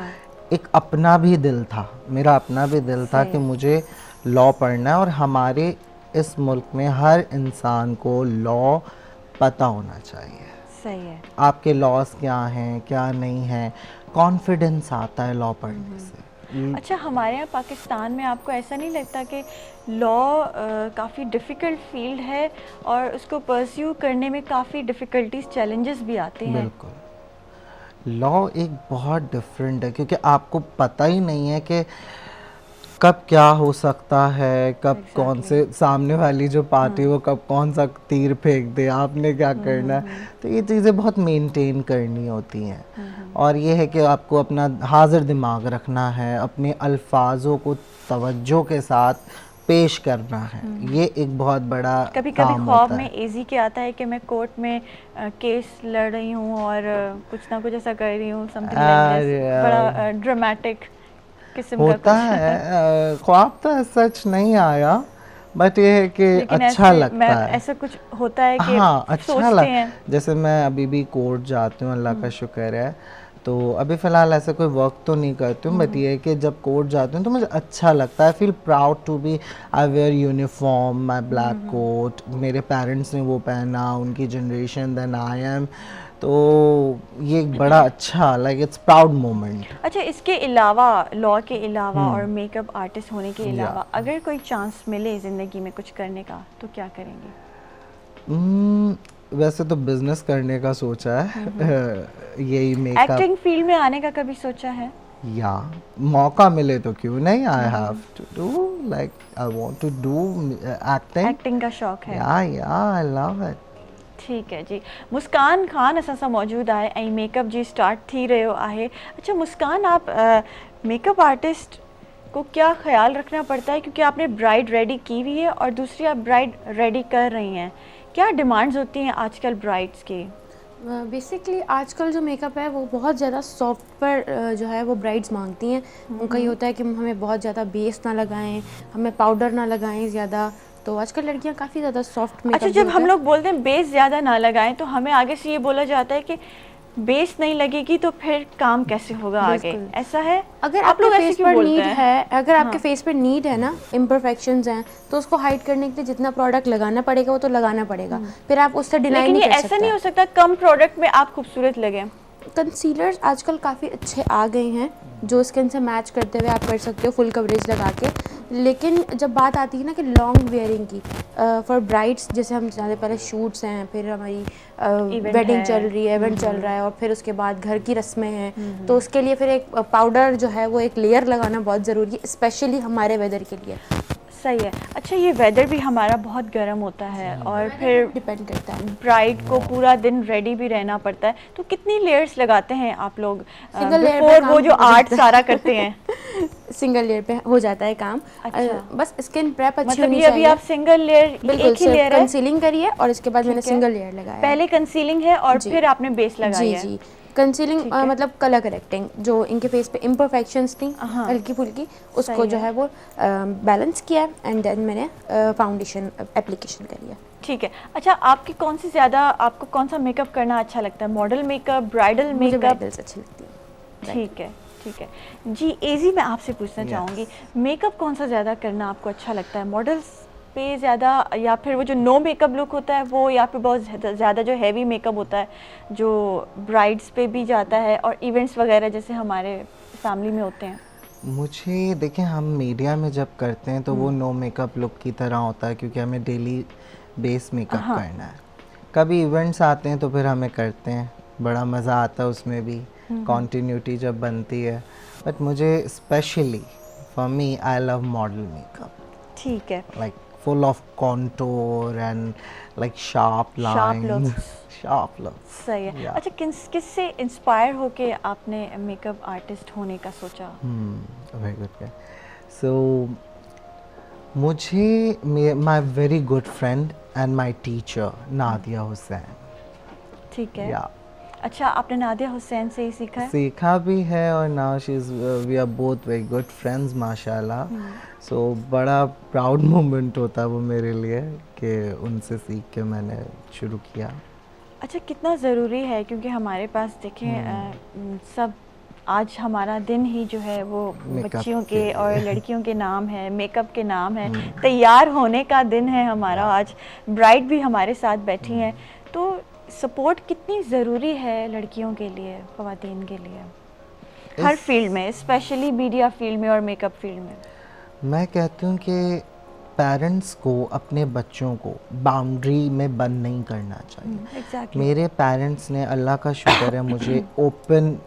एक अपना भी दिल था, मेरा अपना भी दिल था कि मुझे लॉ पढ़ना है। और हमारे इस मुल्क में हर इंसान को लॉ पता होना चाहिए। सही है। आपके लॉज क्या हैं, क्या नहीं हैं, कॉन्फिडेंस आता है लॉ पढ़ने से। अच्छा, हमारे यहाँ पाकिस्तान में आपको ऐसा नहीं लगता कि लॉ काफ़ी डिफ़िकल्ट फील्ड है और उसको परस्यू करने में काफ़ी डिफ़िकल्टीज, चैलेंजेस भी आते हैं? बिल्कुल, लॉ एक बहुत डिफरेंट है, क्योंकि आपको पता ही नहीं है कि कब क्या हो सकता है, कब कौन से सामने वाली जो पार्टी वो कब कौन सा तीर फेंक दे, आपने क्या करना है। तो ये चीज़ें बहुत मेंटेन करनी होती हैं, और ये है कि आपको अपना हाजिर दिमाग रखना है, अपने अल्फाजों को तवज्जो के साथ पेश करना है। ये एक बहुत बड़ा कभी काम ख्वाब होता में है। AZ के आता है कि मैं कोर्ट में केस लड़ रही हूँ और कुछ ना कुछ ऐसा कर रही हूँ, समथिंग लाइक दिस, बड़ा ड्रामेटिक किस्म का होता कुछ? है, ख्वाब तो सच नहीं आया, बट ये है कि लेकिन अच्छा ऐसे लगता है। ऐसा कुछ होता है कि हाँ, अच्छा सोचते लगता हैं? है। जैसे मैं अभी भी कोर्ट जाती हूँ, अल्लाह का शुक्र है, तो अभी फ़िलहाल ऐसा कोई वर्क तो नहीं करती हूँ, बट ये है कि जब कोर्ट जाती हूँ तो मुझे अच्छा लगता है। I feel proud to be, I wear uniform, my black coat, मेरे पेरेंट्स ने वो पहना, उनकी जनरेशन, देन आई एम। तो ये एक बड़ा अच्छा, लाइक इट्स प्राउड मोमेंट। अच्छा, इसके अलावा, लॉ के अलावा और मेकअप आर्टिस्ट होने के अलावा अगर कोई चांस मिले ज़िंदगी में कुछ करने का, तो क्या करेंगे? वैसे तो बिजनेस करने का सोचा है, यही मेकअप। एक्टिंग फील्ड में आने का कभी सोचा है? या मौका मिले तो क्यों नहीं, I have to do, like I want to do acting. Acting का शौक है? या आई लव इट। ठीक है जी। मुस्कान खान असां सां मौजूदु आहे ऐं मेकअप जी स्टार्ट थी रहियो आहे। अच्छा मुस्कान, आप मेकअप आर्टिस्ट को क्या ख्याल रखना पड़ता है, क्योंकि आपने ब्राइड रेडी की हुई है और दूसरी आप ब्राइड रेडी कर रही हैं, क्या डिमांड्स होती हैं आजकल ब्राइड्स की? बेसिकली आजकल जो मेकअप है वो बहुत ज़्यादा सॉफ्ट पर जो है वो ब्राइड्स मांगती हैं। उनका ये होता है कि हमें बहुत ज़्यादा बेस ना लगाएं, हमें पाउडर ना लगाएं ज़्यादा, तो आजकल लड़कियां काफ़ी ज़्यादा सॉफ्ट मेकअप अच्छा, जब हम लोग बोलते हैं बेस ज़्यादा ना लगाएं तो हमें आगे से ये बोला जाता है कि बेस नहीं लगेगी तो फिर काम कैसे होगा आगे, बिल्कुल। ऐसा है? अगर आप आपके लोग ऐसे फेस क्यों पर बोलते नीड हैं? है, अगर आपके हाँ। फेस पर नीड है ना, इम्परफेक्शंस हैं, तो उसको हाइड करने के लिए जितना प्रोडक्ट लगाना पड़ेगा वो तो लगाना पड़ेगा, फिर आप उससे डिनाई लेकिन नहीं ये कर ऐसा नहीं हो सकते। सकता कम प्रोडक्ट में आप खूबसूरत लगे? कंसीलर्स आजकल काफ़ी अच्छे आ गए हैं जो स्किन से मैच करते हुए आप कर सकते हो फुल कवरेज लगा के, लेकिन जब बात आती है ना कि लॉन्ग वेयरिंग की, फॉर ब्राइड्स, जैसे हम जानते पहले शूट्स हैं, फिर हमारी Event वेडिंग है। चल रही है, इवेंट चल रहा है, और फिर उसके बाद घर की रस्में हैं, तो उसके लिए फिर एक पाउडर जो है वो एक लेयर लगाना बहुत ज़रूरी है, स्पेशली हमारे वेदर के लिए। सही है। अच्छा, ये वेदर भी हमारा बहुत गर्म होता है और फिर डिपेंड करता है। ब्राइड को पूरा दिन रेडी भी रहना पड़ता है, तो कितनी लेयर्स लगाते हैं आप लोग Single layer पे बिफोर काम वो जो हो आर्ट जाता है। सारा करते हैं? सिंगल लेयर पे हो जाता है काम। अच्छा। बस स्किन प्रेप अच्छी मतलब होनी ये अभी चाहिए। आप सिंगल लेयर, बिल्कुल, एक ही लेयर है? कंसीलिंग करिए और इसके बाद मैंने ठीक है। सिंगल लेयर लगाया है। पहले कंसीलिंग है और जी। फिर आपने बेस लगाई जी है? जी, कंसीलिंग ठीक है। मतलब कलर करेक्टिंग, जो इनके फेस पे इम्परफेक्शंस थी हाँ। हल्की फुल्की, उसको सही जो है। है वो बैलेंस किया, एंड देन मैंने फाउंडेशन एप्लीकेशन करी है। ठीक है। अच्छा, आपकी कौन सी ज़्यादा, आपको कौन सा मेकअप करना अच्छा लगता है? मॉडल मेकअप, ब्राइडल मुझे मेकअप? ब्राइडल्स अच्छी लगती है। ठीक है, ठीक है जी। एजी, मैं आपसे पूछना चाहूँगी, मेकअप कौन सा ज़्यादा करना आपको अच्छा लगता है? मॉडल्स पे ज़्यादा, या फिर वो जो नो मेकअप लुक होता है वो, या फिर बहुत ज़्यादा जो हैवी मेकअप होता है जो ब्राइड्स पे भी जाता है और इवेंट्स वगैरह जैसे हमारे फैमिली में होते हैं? मुझे देखें, हम मीडिया में जब करते हैं तो वो नो मेकअप लुक की तरह होता है क्योंकि हमें डेली बेस मेकअप करना है। कभी इवेंट्स आते हैं तो फिर हमें करते हैं, बड़ा मज़ा आता है उसमें भी, कॉन्टीन्यूटी जब बनती है। बट मुझे specially, for me, I love model makeup, ठीक है। like full of contour and like sharp lines. looks. Sharp looks. सही है। Yeah. अच्छा, किससे इंस्पायर होके आपने मेकअप आर्टिस्ट होने का सोचा? Very good. So मुझे my very good friend and my teacher Nadia Hussain. ठीक है। Yeah. अच्छा, आपने नादिया हुसैन से ही सीखा है? सीखा भी है और now she's we are both very good friends माशाल्लाह. So बड़ा प्राउड मोमेंट होता है वो मेरे लिए कि उनसे सीख के मैंने शुरू किया। अच्छा, कितना ज़रूरी है, क्योंकि हमारे पास देखें सब, आज हमारा दिन ही जो है वो मेकअप बच्चियों के के और लड़कियों के नाम है, मेकअप के नाम है, तैयार होने का दिन है हमारा। आज ब्राइड भी हमारे साथ बैठी हैं, तो सपोर्ट कितनी ज़रूरी है लड़कियों के लिए, ख़वातीन के लिए, हर फील्ड में, स्पेशली मीडिया फील्ड में और मेकअप फील्ड में? मैं कहती हूँ कि पेरेंट्स को अपने बच्चों को बाउंड्री में बंद नहीं करना चाहिए। एग्जैक्टली। मेरे पेरेंट्स ने, अल्लाह का शुक्र है, मुझे ओपन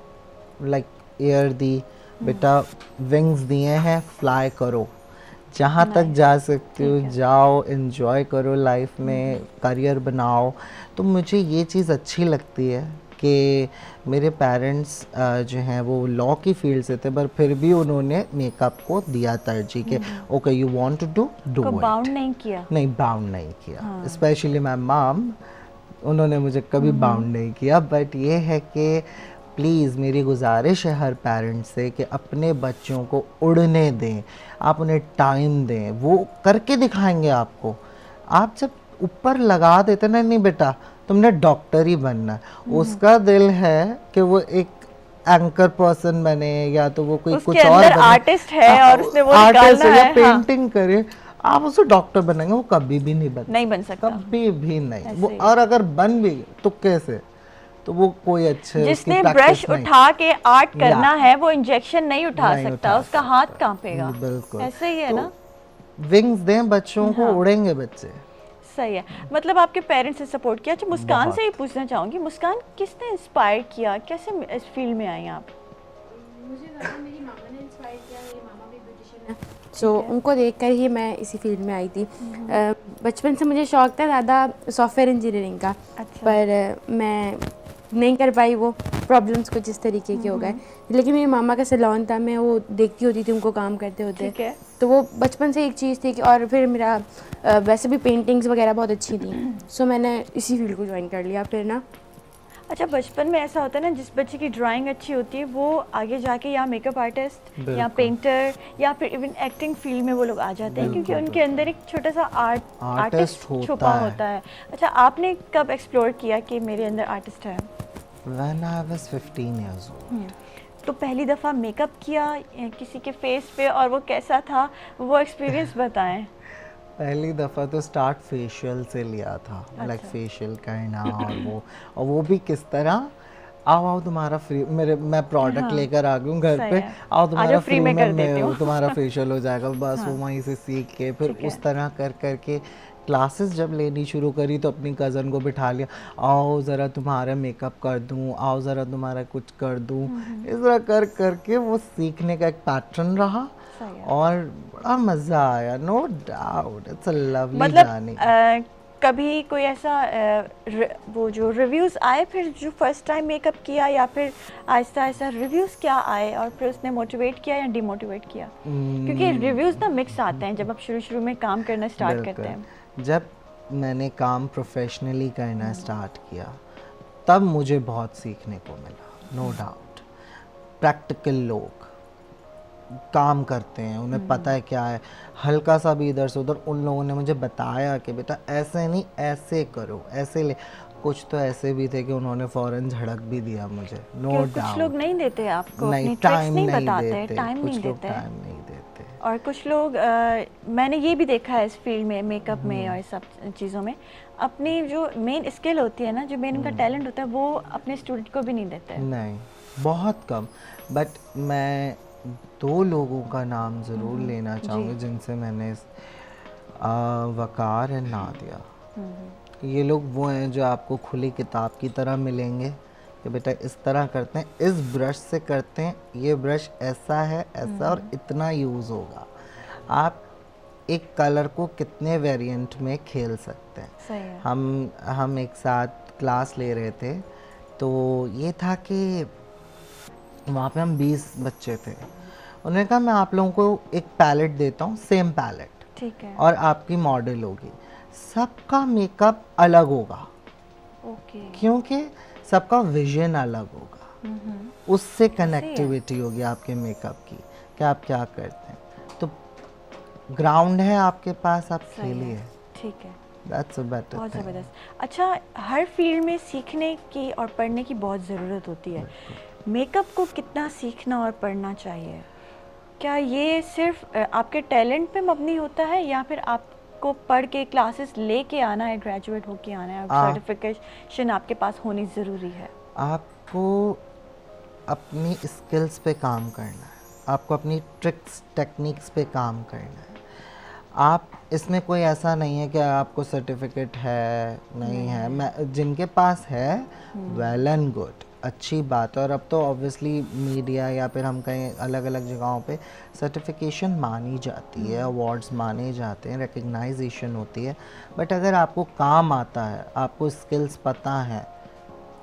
लाइक एयर दी, बेटा विंग्स दिए हैं, फ्लाई करो, जहाँ तक जा सकते हो जाओ, एंजॉय करो लाइफ में, करियर बनाओ। तो मुझे ये चीज़ अच्छी लगती है कि मेरे पेरेंट्स जो हैं वो लॉ की फील्ड से थे, पर फिर भी उन्होंने मेकअप को दिया तरजीह कि okay you want to do को इट। बाउंड नहीं किया? नहीं, बाउंड नहीं किया। स्पेशली माय मॉम, उन्होंने मुझे कभी बाउंड नहीं किया। बट ये है कि प्लीज़ मेरी गुजारिश है हर पेरेंट्स से कि अपने बच्चों को उड़ने दें, आप उन्हें टाइम दें, वो करके दिखाएंगे आपको। आप जब ऊपर लगा देते ना, नहीं बेटा तुमने डॉक्टर ही बनना है, उसका दिल है कि वो एक एंकर पर्सन बने, या तो वो कोई उसके कुछ और अंदर बने, आर्टिस्ट है और उसने वो आर्टिस्ट निकालना या है, पेंटिंग करे, आप उसे डॉक्टर बनाएंगे, वो कभी भी नहीं नहीं बन सकता। कभी भी नहीं। ऐसे वो ही। और अगर बन भी तुक्के से तो वो कोई अच्छे, जिसने उसकी ब्रश practice नहीं। उठा के आर्ट करना या। है वो इंजेक्शन नहीं उठा नहीं सकता, उठा उसका सकता। हाथ कांपेगा। बिल्कुल। ऐसे ही है तो ना? विंग्स दें बच्चों को, उड़ेंगे बच्चे। सही है। मतलब आपके पेरेंट्स ने सपोर्ट किया। अच्छा, मुस्कान से ही पूछना चाहूँगी, मुस्कान किसने इंस्पायर किया, कैसे इस फील्ड में आई आप? मुझे मेरी मामा ने इंस्पायर किया, मेरी मामा भी ब्यूटिशियन है, सो उनको देखकर ही मैं इसी फील्ड में आई थी। बचपन से मुझे शौक था ज़्यादा सॉफ्टवेयर इंजीनियरिंग का, पर मैं नहीं कर पाई, वो प्रॉब्लम्स कुछ इस तरीके के हो गए। लेकिन मेरी मामा का सैलून था, मैं वो देखती होती थी उनको काम करते होते, ठीक है। तो वो बचपन से एक चीज़ थी कि, और फिर मेरा वैसे भी पेंटिंग्स वगैरह बहुत अच्छी थी, सो मैंने इसी फील्ड को ज्वाइन कर लिया फिर ना। अच्छा, बचपन में ऐसा होता है ना, जिस बच्चे की ड्राइंग अच्छी होती है वो आगे जाके या मेकअप आर्टिस्ट या पेंटर या फिर इवन एक्टिंग फील्ड में वो लोग आ जाते हैं, क्योंकि उनके अंदर एक छोटा सा आर्टिस्ट छुपा होता है। अच्छा, आपने कब एक्सप्लोर किया कि मेरे अंदर आर्टिस्ट है? When I was 15 years old. तो पहली दफ़ा मेकअप किया किसी के फेस पे और वो कैसा था, वो एक्सपीरियंस बताएं। पहली दफ़ा तो स्टार्ट फेशियल से लिया था, लाइक फेशियल करना, और वो भी किस तरह, आओ तुम्हारा फ्री, मैं प्रोडक्ट लेकर आ गई हूँ घर पे, आओ तुम्हारा फ्री में तुम्हारा फेशियल हो जाएगा, बस वो वहीं से सीख के फिर उस तरह कर करके क्लासेस जब लेनी शुरू करी तो अपनी कज़न को बिठा लिया, आओ ज़रा तुम्हारा मेकअप कर दूँ, आओ ज़रा तुम्हारा कुछ कर दूँ, इस तरह कर करके वो सीखने का एक पैटर्न रहा और बड़ा मज़ा आया। No doubt it's a lovely journey. कभी कोई ऐसा वो जो रिव्यूज़ आए फिर जो फर्स्ट टाइम मेकअप किया, या फिर आहिस्ता आहिस्ता रिव्यूज़ क्या आए और फिर उसने मोटिवेट किया या डिमोटिवेट किया? क्योंकि रिव्यूज़ ना मिक्स आते हैं जब आप शुरू शुरू में काम करना स्टार्ट करते हैं। जब मैंने काम प्रोफेशनली करना स्टार्ट किया तब मुझे बहुत सीखने को मिला, नो डाउट। प्रैक्टिकल लोग काम करते हैं, उन्हें पता है क्या है, हल्का सा भी इधर से उधर, उन लोगों ने मुझे बताया कि बेटा ऐसे नहीं, ऐसे करो, ऐसे ले। कुछ तो ऐसे भी थे कि उन्होंने फ़ौरन झड़क भी दिया मुझे, नो डाउट। कुछ लोग नहीं देते आपको, नहीं, अपनी टाइम नहीं नहीं बताते, देते, टाइम नहीं देते, टाइम नहीं देते। और कुछ लोग मैंने ये भी देखा है इस फील्ड में, मेकअप में और सब चीज़ों में, अपनी जो मेन स्किल होती है ना, जो मेन उनका टैलेंट होता है, वो अपने स्टूडेंट को भी नहीं देते। नहीं, बहुत कम। बट मैं 2 लोगों का नाम ज़रूर लेना चाहूँगी जिनसे मैंने वकार एंड नादिया, ये लोग वो हैं जो आपको खुली किताब की तरह मिलेंगे कि बेटा इस तरह करते हैं, इस ब्रश से करते हैं, ये ब्रश ऐसा है, ऐसा और इतना यूज़ होगा। आप एक कलर को कितने वेरिएंट में खेल सकते हैं। सही है। हम एक साथ क्लास ले रहे थे, तो ये था कि वहाँ पे हम 20 बच्चे थे। उन्होंने कहा मैं आप लोगों को एक पैलेट देता हूँ, सेम पैलेट, ठीक है, और आपकी मॉडल होगी, सबका मेकअप अलग होगा, ओके, क्योंकि सबका विजन अलग होगा, उससे कनेक्टिविटी होगी आपके मेकअप की कि आप क्या करते हैं। तो ग्राउंड है आपके पास, आप खेलिए, ठीक है, दैट्स अ बेटर बहुत थिंग। ज़बरदस्त। अच्छा, हर फील्ड में सीखने की और पढ़ने की बहुत ज़रूरत होती है। मेकअप को कितना सीखना और पढ़ना चाहिए? क्या ये सिर्फ आपके टैलेंट पे मबनी होता है, या फिर आपको पढ़ के क्लासेस लेके आना है, ग्रेजुएट होके आना है, सर्टिफिकेशन आपके पास होनी ज़रूरी है? आपको अपनी स्किल्स पे काम करना है, आपको अपनी ट्रिक्स टेक्निक्स पे काम करना है। आप इसमें कोई ऐसा नहीं है कि आपको सर्टिफिकेट है नहीं है, मैं जिनके पास है वेल एंड गुड, अच्छी बात है। और अब तो ऑब्वियसली मीडिया या फिर हम कहीं अलग अलग जगहों पे सर्टिफिकेशन मानी जाती है, अवार्ड्स माने जाते हैं, रिकग्नाइजेशन होती है। बट अगर आपको काम आता है, आपको स्किल्स पता है,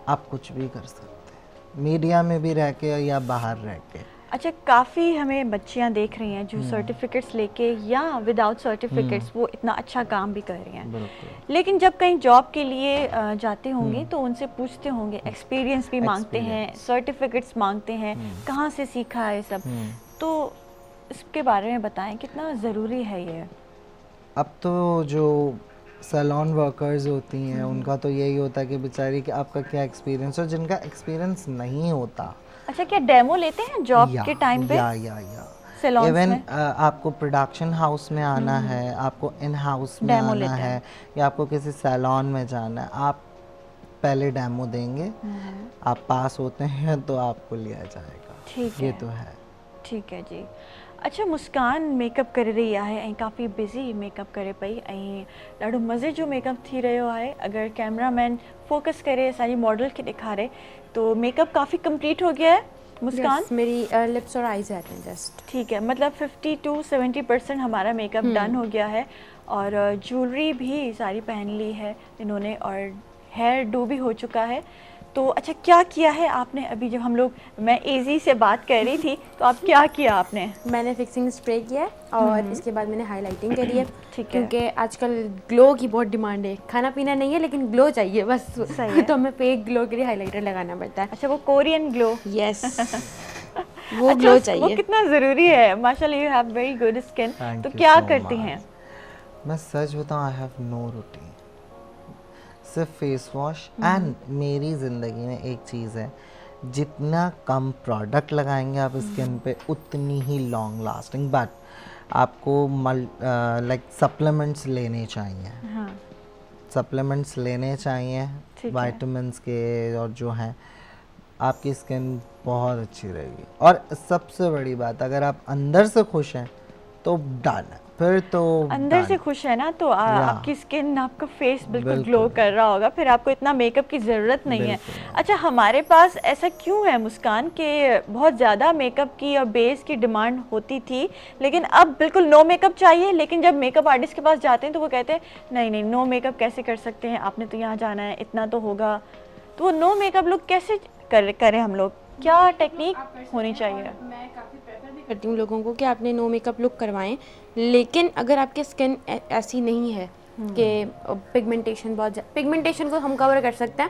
आप कुछ भी कर सकते हैं, मीडिया में भी रह के या बाहर रह के। अच्छा, काफ़ी हमें बच्चियां देख रही हैं जो सर्टिफिकेट्स लेके या विदाउट सर्टिफिकेट्स वो इतना अच्छा काम भी कर रही हैं, लेकिन जब कहीं जॉब के लिए जाते होंगे तो उनसे पूछते होंगे, एक्सपीरियंस भी मांगते हैं, सर्टिफिकेट्स मांगते हैं, कहाँ से सीखा है सब, तो इसके बारे में बताएं, कितना ज़रूरी है ये? अब तो जो सैलून वर्कर्स होती हैं उनका तो यही होता है कि बेचारी कि आपका क्या एक्सपीरियंस, और जिनका एक्सपीरियंस नहीं होता। अच्छा, क्या डेमो लेते हैं जॉब के टाइम पे? या सैलून्स इवन में? आपको प्रोडक्शन हाउस में आना है, आपको इन हाउस में आना है, या आपको किसी सैलून में जाना है, आप पहले डेमो देंगे, आप पास होते हैं तो आपको लिया जाएगा। ठीक ये है, तो है। ठीक है जी। अच्छा, मुस्कान मेकअप करे रही आहे ऐं काफ़ी बिज़ी मेकअप करे पई ऐं ॾाढो मज़े जो मेकअप थी रहियो आहे। अगर कैमरामैन फोकस करे असांजी मॉडल खे ॾेखारे तो मेकअप काफ़ी कंप्लीट हो गया है मुस्कान? Yes, मेरी लिप्स और आईज रहते हैं जस्ट। ठीक है, मतलब 50 to 70% हमारा मेकअप डन हो गया है, और ज्वेलरी भी सारी पहन ली है इन्होंने, और हेयर डू भी हो चुका है। तो अच्छा, क्या किया है आपने अभी? जब हम लोग, मैं एजी से बात कर रही थी, तो आप क्या किया आपने? मैंने फिक्सिंग स्प्रे किया है और इसके बाद मैंने हाईलाइटिंग करी है। ठीक है। क्योंकि आजकल ग्लो की बहुत डिमांड है, खाना पीना नहीं है लेकिन ग्लो चाहिए बस। सही है। तो हमें फेक ग्लो के लिए हाईलाइटर लगाना पड़ता है। अच्छा, वो कोरियन ग्लो। यस वो ग्लो वो चाहिए। कितना ज़रूरी है। माशाल्लाह, you have very good skin. Thank तो you क्या so करती much. हैं? मैं सच बताऊँ, आई हैव नो रूटीन, सिर्फ फेस वॉश। एंड मेरी ज़िंदगी में एक चीज़ है, जितना कम प्रोडक्ट लगाएंगे आप स्किन पे उतनी ही लॉन्ग लास्टिंग। बट आपको लाइक सप्लीमेंट्स लेने चाहिए, हाँ, सप्लीमेंट्स लेने चाहिए ठीक है। वाइटामिन्स के, और जो हैं आपकी स्किन बहुत अच्छी रहेगी। और सबसे बड़ी बात, अगर आप अंदर से खुश हैं तो डन है, फिर तो अंदर done। से खुश है ना, तो आपकी स्किन, आपका फेस बिल्कुल बिल्कुल। ग्लो कर रहा होगा, फिर आपको इतना मेकअप की ज़रूरत नहीं है। बिल्कुल। अच्छा, हमारे पास ऐसा क्यों है मुस्कान कि बहुत ज़्यादा मेकअप की और बेस की डिमांड होती थी, लेकिन अब बिल्कुल नो मेकअप चाहिए। लेकिन जब मेकअप आर्टिस्ट के पास जाते हैं तो वो कहते हैं नहीं नहीं, नो मेकअप कैसे कर सकते हैं, आपने तो यहाँ जाना है, इतना तो होगा। तो वो नो मेकअप लुक कैसे करें हम लोग? क्या टेक्निक होनी चाहिए? मैं काफ़ी प्रेफर भी करती हूँ लोगों को कि आपने नो मेकअप लुक करवाएं। लेकिन अगर आपकी स्किन ऐसी नहीं है कि पिगमेंटेशन पिगमेंटेशन को हम कवर कर सकते हैं,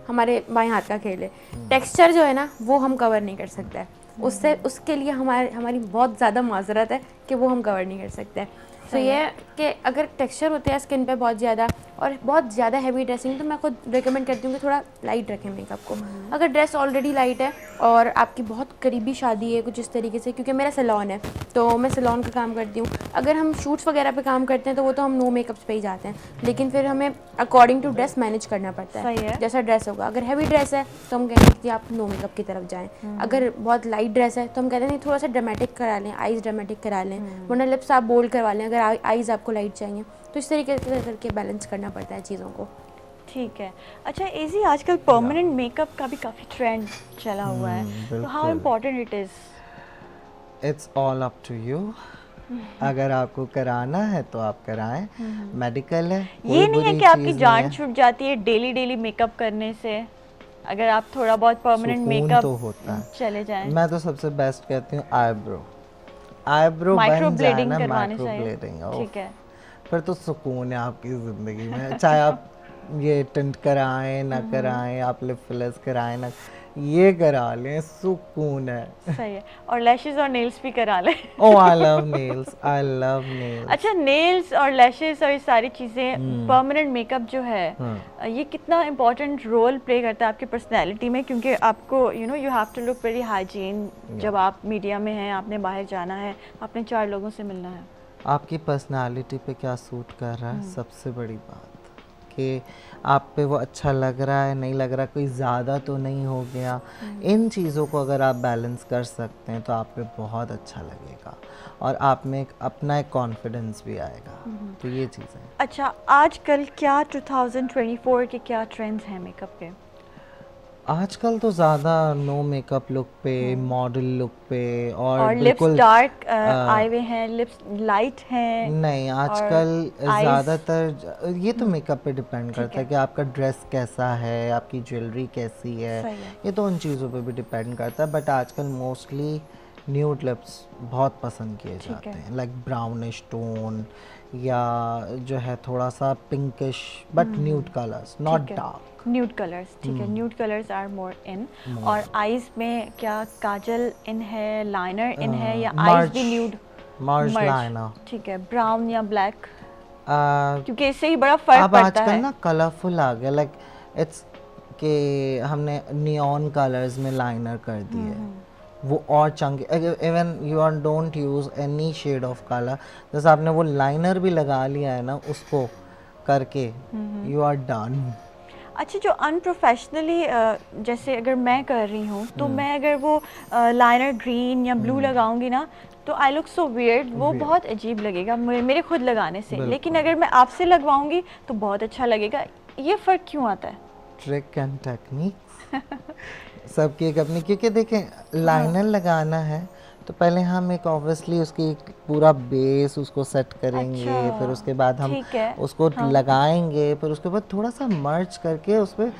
हमारे बाएं हाथ का खेल है। टेक्सचर जो है ना वो हम कवर नहीं कर सकते हैं, उससे उसके लिए हमारी बहुत ज़्यादा माजरत है कि वो हम कवर नहीं कर सकते। तो ये है कि अगर टेक्सचर होते हैं स्किन पे बहुत ज़्यादा और बहुत ज़्यादा हैवी ड्रेसिंग, तो मैं खुद रिकमेंड करती हूँ कि थोड़ा लाइट रखें मेकअप को। अगर ड्रेस ऑलरेडी लाइट है और आपकी बहुत करीबी शादी है कुछ इस तरीके से, क्योंकि मेरा सैलून है तो मैं सैलून का काम करती हूँ। अगर हम शूट्स वगैरह पे काम करते हैं तो वो तो हम नो मेकअप्स पे ही जाते हैं, लेकिन फिर हमें अकॉर्डिंग टू ड्रेस मैनेज करना पड़ता सही है। है। जैसा ड्रेस होगा, अगर हैवी ड्रेस है तो हम कहेंगे कि आप नो मेकअप की तरफ जाएँ। अगर बहुत लाइट ड्रेस है तो हम कहते हैं नहीं, थोड़ा सा ड्रामेटिक करा लें, आईज ड्रामेटिक करा लें, वरना लिप्स आप बोल्ड करवा लें अगर आईज आपको लाइट चाहिए। तो इस तरीके से करके बैलेंस करना पड़ता है चीज़ों को। ठीक है। अच्छा एजी, आजकल परमानेंट मेकअप का भी काफ़ी ट्रेंड चला हुआ है, तो हाउ बिल्कुल। Important it is? It's all up to you. अगर आपको कराना है तो आप कराएं, मेडिकल है, कोई ये नहीं है बुरी कि आपकी चीज़ जान नहीं है। छूट जाती है डेली मेकअप करने से, अगर आप थोड़ा बहुत परमानेंट सुकून मेकअप तो होता है। चले जाएं। मैं तो सबसे बेस्ट कहती हूँ आईब्रो माइक्रो बन जाए ब्लेडिंग ना, करवाने माइक्रो चाहिए। ब्लेडिंग, ठीक है। फिर तो सुकून है आपकी ज़िंदगी में। चाहे आप ये टिंट कराएं ना कराएं, आप लिप फिलर्स कराएं ना, ये करा लें, सुकून है। सही है। और लैशेस और नेल्स भी करा लें। Oh I love nails, I love nails. अच्छा, नेल्स और लैशेस और ये सारी चीज़ें, परमानेंट मेकअप जो है, ये कितना इम्पोर्टेंट रोल प्ले करता है आपकी पर्सनैलिटी में? क्योंकि आपको you have to look very hygiene. जब आप मीडिया में हैं, आपने बाहर जाना है, आपने 4 लोगों से मिलना है। आपकी पर्सनालिटी पे क्या सूट कर रहा है, सबसे बड़ी बात कि आप पे वो अच्छा लग रहा है, नहीं लग रहा, कोई ज़्यादा तो नहीं हो गया। इन चीज़ों को अगर आप बैलेंस कर सकते हैं तो आप पे बहुत अच्छा लगेगा और आप में अपना एक कॉन्फिडेंस भी आएगा। तो ये चीज़ें। अच्छा, आजकल क्या 2024 के क्या ट्रेंड्स हैं मेकअप के? आजकल तो ज़्यादा नो मेकअप लुक पे, मॉडल लुक पे, और लिप्स बिल्कुल डार्क आए हुए हैं, लिप्स लाइट हैं। नहीं, आजकल eyes- ज़्यादातर ये तो मेकअप पे डिपेंड करता है कि आपका ड्रेस कैसा है, आपकी ज्वेलरी कैसी है, सही है। ये तो उन चीज़ों पे भी डिपेंड करता है। बट आजकल मोस्टली न्यूड लिप्स बहुत पसंद किए जाते हैं, लाइक ब्राउनिश टोन या जो है थोड़ा सा pinkish, but nude colours, not ठीक है। डार्क। न्यूड कलर्स, ठीक है। न्यूड कलर्स आर मोर इन। और आईज में क्या काजल इन है, लाइनर इन है, या आईज भी न्यूड? मर्ज लाइनर। ठीक है। ब्राउन या ब्लैक? अब क्योंकि इससे ही बड़ा फर्क पड़ता आजकल है। ना कलरफुल आ गया, लाइक इट्स कि हमने नियॉन कलर्स में लाइनर कर दिए, वो और chunky. Even you are don't use any shade of colour, जैसे आपने वो लाइनर भी लगा लिया है ना, उसको करके यू आर डन। अच्छा, जो अनप्रोफेशनली जैसे अगर मैं कर रही हूँ, तो मैं अगर वो लाइनर ग्रीन या ब्लू लगाऊंगी ना, तो आई लुक सो वियर्ड, वो बहुत अजीब लगेगा मेरे खुद लगाने से। लेकिन अगर मैं आपसे लगवाऊंगी तो बहुत अच्छा लगेगा। ये फ़र्क क्यों आता है? ट्रिक एंड टेक्निक सबकी एक अपनी, क्योंकि देखें लाइनर लगाना है तो पहले हम एक ऑब्वियसली उसकी एक पूरा बेस उसको सेट करेंगे। अच्छा, फिर उसके बाद हम ठीक है। उसको लगाएंगे, फिर उसके बाद थोड़ा सा मर्ज करके उस पर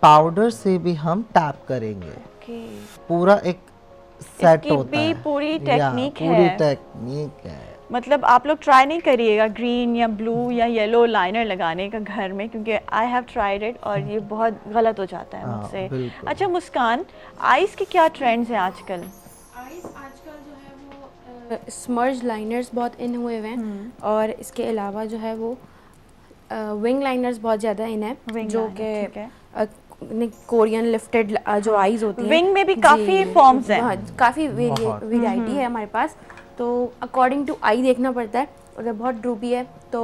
पाउडर से भी हम टैप करेंगे। ओके, पूरा एक सेट इसकी होता भी है। पूरी या, टेक्निक पूरी है। टेक्निक है। मतलब आप लोग ट्राई नहीं करिएगा ग्रीन या ब्लू या येलो लाइनर लगाने का घर में, क्योंकि आई हैव ट्राइड इट और ये बहुत गलत हो जाता है हाँ, मुझसे। बिल्कुल। अच्छा मुस्कान, आइस के क्या ट्रेंड्स हैं आजकल? आइस आजकल जो है वो स्मर्ज लाइनर्स बहुत इन हुए हुए हैं, और इसके अलावा जो है वो विंग लाइनर्स बहुत ज़्यादा इन है, Wing जो liner, ठीक है। कि कोरियन लिफ्टेड जो आइज होती हैं। विंग में भी जी, काफ़ी फॉर्म्स हैं। हाँ, काफ़ी बहुत। वेराइटी है हमारे पास, तो अकॉर्डिंग टू आई देखना पड़ता है। अगर बहुत ड्रूपी है तो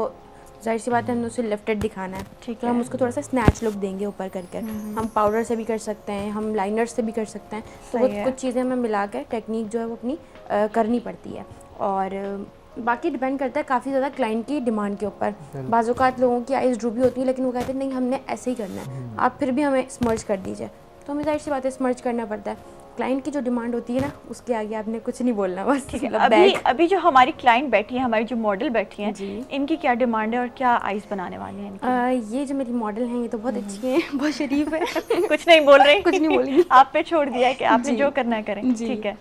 जाहिर सी बात है हमें उसे लिफ्टेड दिखाना है, ठीक तो है। हम उसको थोड़ा सा स्नैच लुक देंगे ऊपर करके। हम पाउडर से भी कर सकते हैं, हम लाइनर से भी कर सकते हैं, तो वो सही है। कुछ चीज़ें हमें मिला कर टेक्निक जो है वो अपनी करनी पड़ती है। और बाकी डिपेंड करता है काफ़ी ज़्यादा क्लाइंट की डिमांड के ऊपर। बाज़-औक़ात लोगों की आइज़ ड्रूपी होती है, लेकिन वो कहते हैं नहीं हमने ऐसे ही करना है, आप फिर भी हमें स्मर्ज कर दीजिए, तो हमें जाहिर सी बात है स्मर्ज करना पड़ता है। क्लाइंट की जो डिमांड होती है ना, उसके आगे आपने कुछ नहीं बोलना, बस ठीक है। मतलब अभी बैग। अभी जो हमारी क्लाइंट बैठी है, हमारी जो मॉडल बैठी हैं, जी। इनकी क्या डिमांड है और क्या आइस बनाने वाली हैं इनकी? ये जो मेरी मॉडल हैं ये तो बहुत अच्छी हैं, बहुत शरीफ है। कुछ नहीं बोल रही? कुछ नहीं बोलेंगी। आप पे छोड़ दिया है कि आपने जी। जो करना है करें। जी। ठीक है।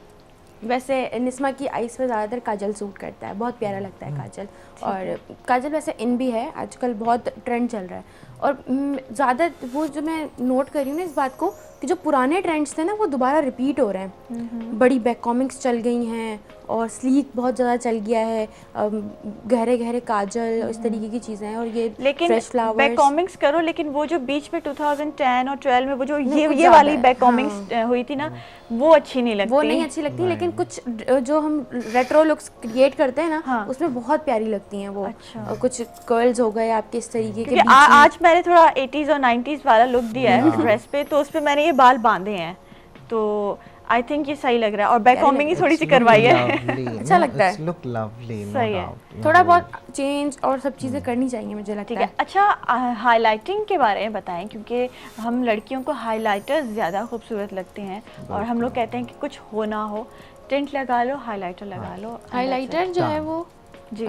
वैसे निस्मा की आइस पे ज़्यादातर काजल सूट करता है, बहुत प्यारा लगता है काजल। और काजल वैसे इन भी है, आजकल बहुत ट्रेंड चल रहा है। और ज़्यादा वो जो मैं नोट कर रही हूँ ना इस बात को, कि जो पुराने ट्रेंड्स थे ना वो दोबारा रिपीट हो रहे हैं। बड़ी बैक कॉमिक्स चल गई हैं, और स्लीक बहुत ज़्यादा चल गया है, गहरे गहरे काजल, इस तरीके की चीज़ें हैं। और ये लेकिन फ्रेश फ्लावर्स, बैक कॉमिक्स करो, लेकिन वो जो बीच में 2010 और 12 में वो जो नहीं, ये कुछ ये ज़्यादा वाली है। बैक कॉमिक्स हुई थी ना, वो अच्छी नहीं लगती। वो नहीं अच्छी लगती, लेकिन कुछ जो हम रेट्रो लुक्स क्रिएट करते हैं ना, हाँ। उसमें बहुत प्यारी लगती हैं वो। अच्छा। और कुछ कर्ल्स हो गए आपके इस तरीके के क्योंकि बीच में। आज मैंने थोड़ा 80s और 90s वाला लुक दिया है ड्रेस पे, तो उस पे मैंने ये बाल बांधे हैं, तो आई थिंक ये सही लग रहा है। और बैक कॉमिंग ही थोड़ी सी करवाई है। अच्छा लगता है। लुक लवली, सही है। थोड़ा बहुत चेंज और सब चीज़ें करनी चाहिए, मुझे लगता ठीक है। है। अच्छा, हाइलाइटिंग के बारे में बताएं, क्योंकि हम लड़कियों को हाइलाइटर्स ज़्यादा खूबसूरत लगते हैं, और हम लोग कहते हैं कि कुछ हो ना हो, टिंट लगा लो, हाइलाइटर लगा लो। हाइलाइटर जो है वो जी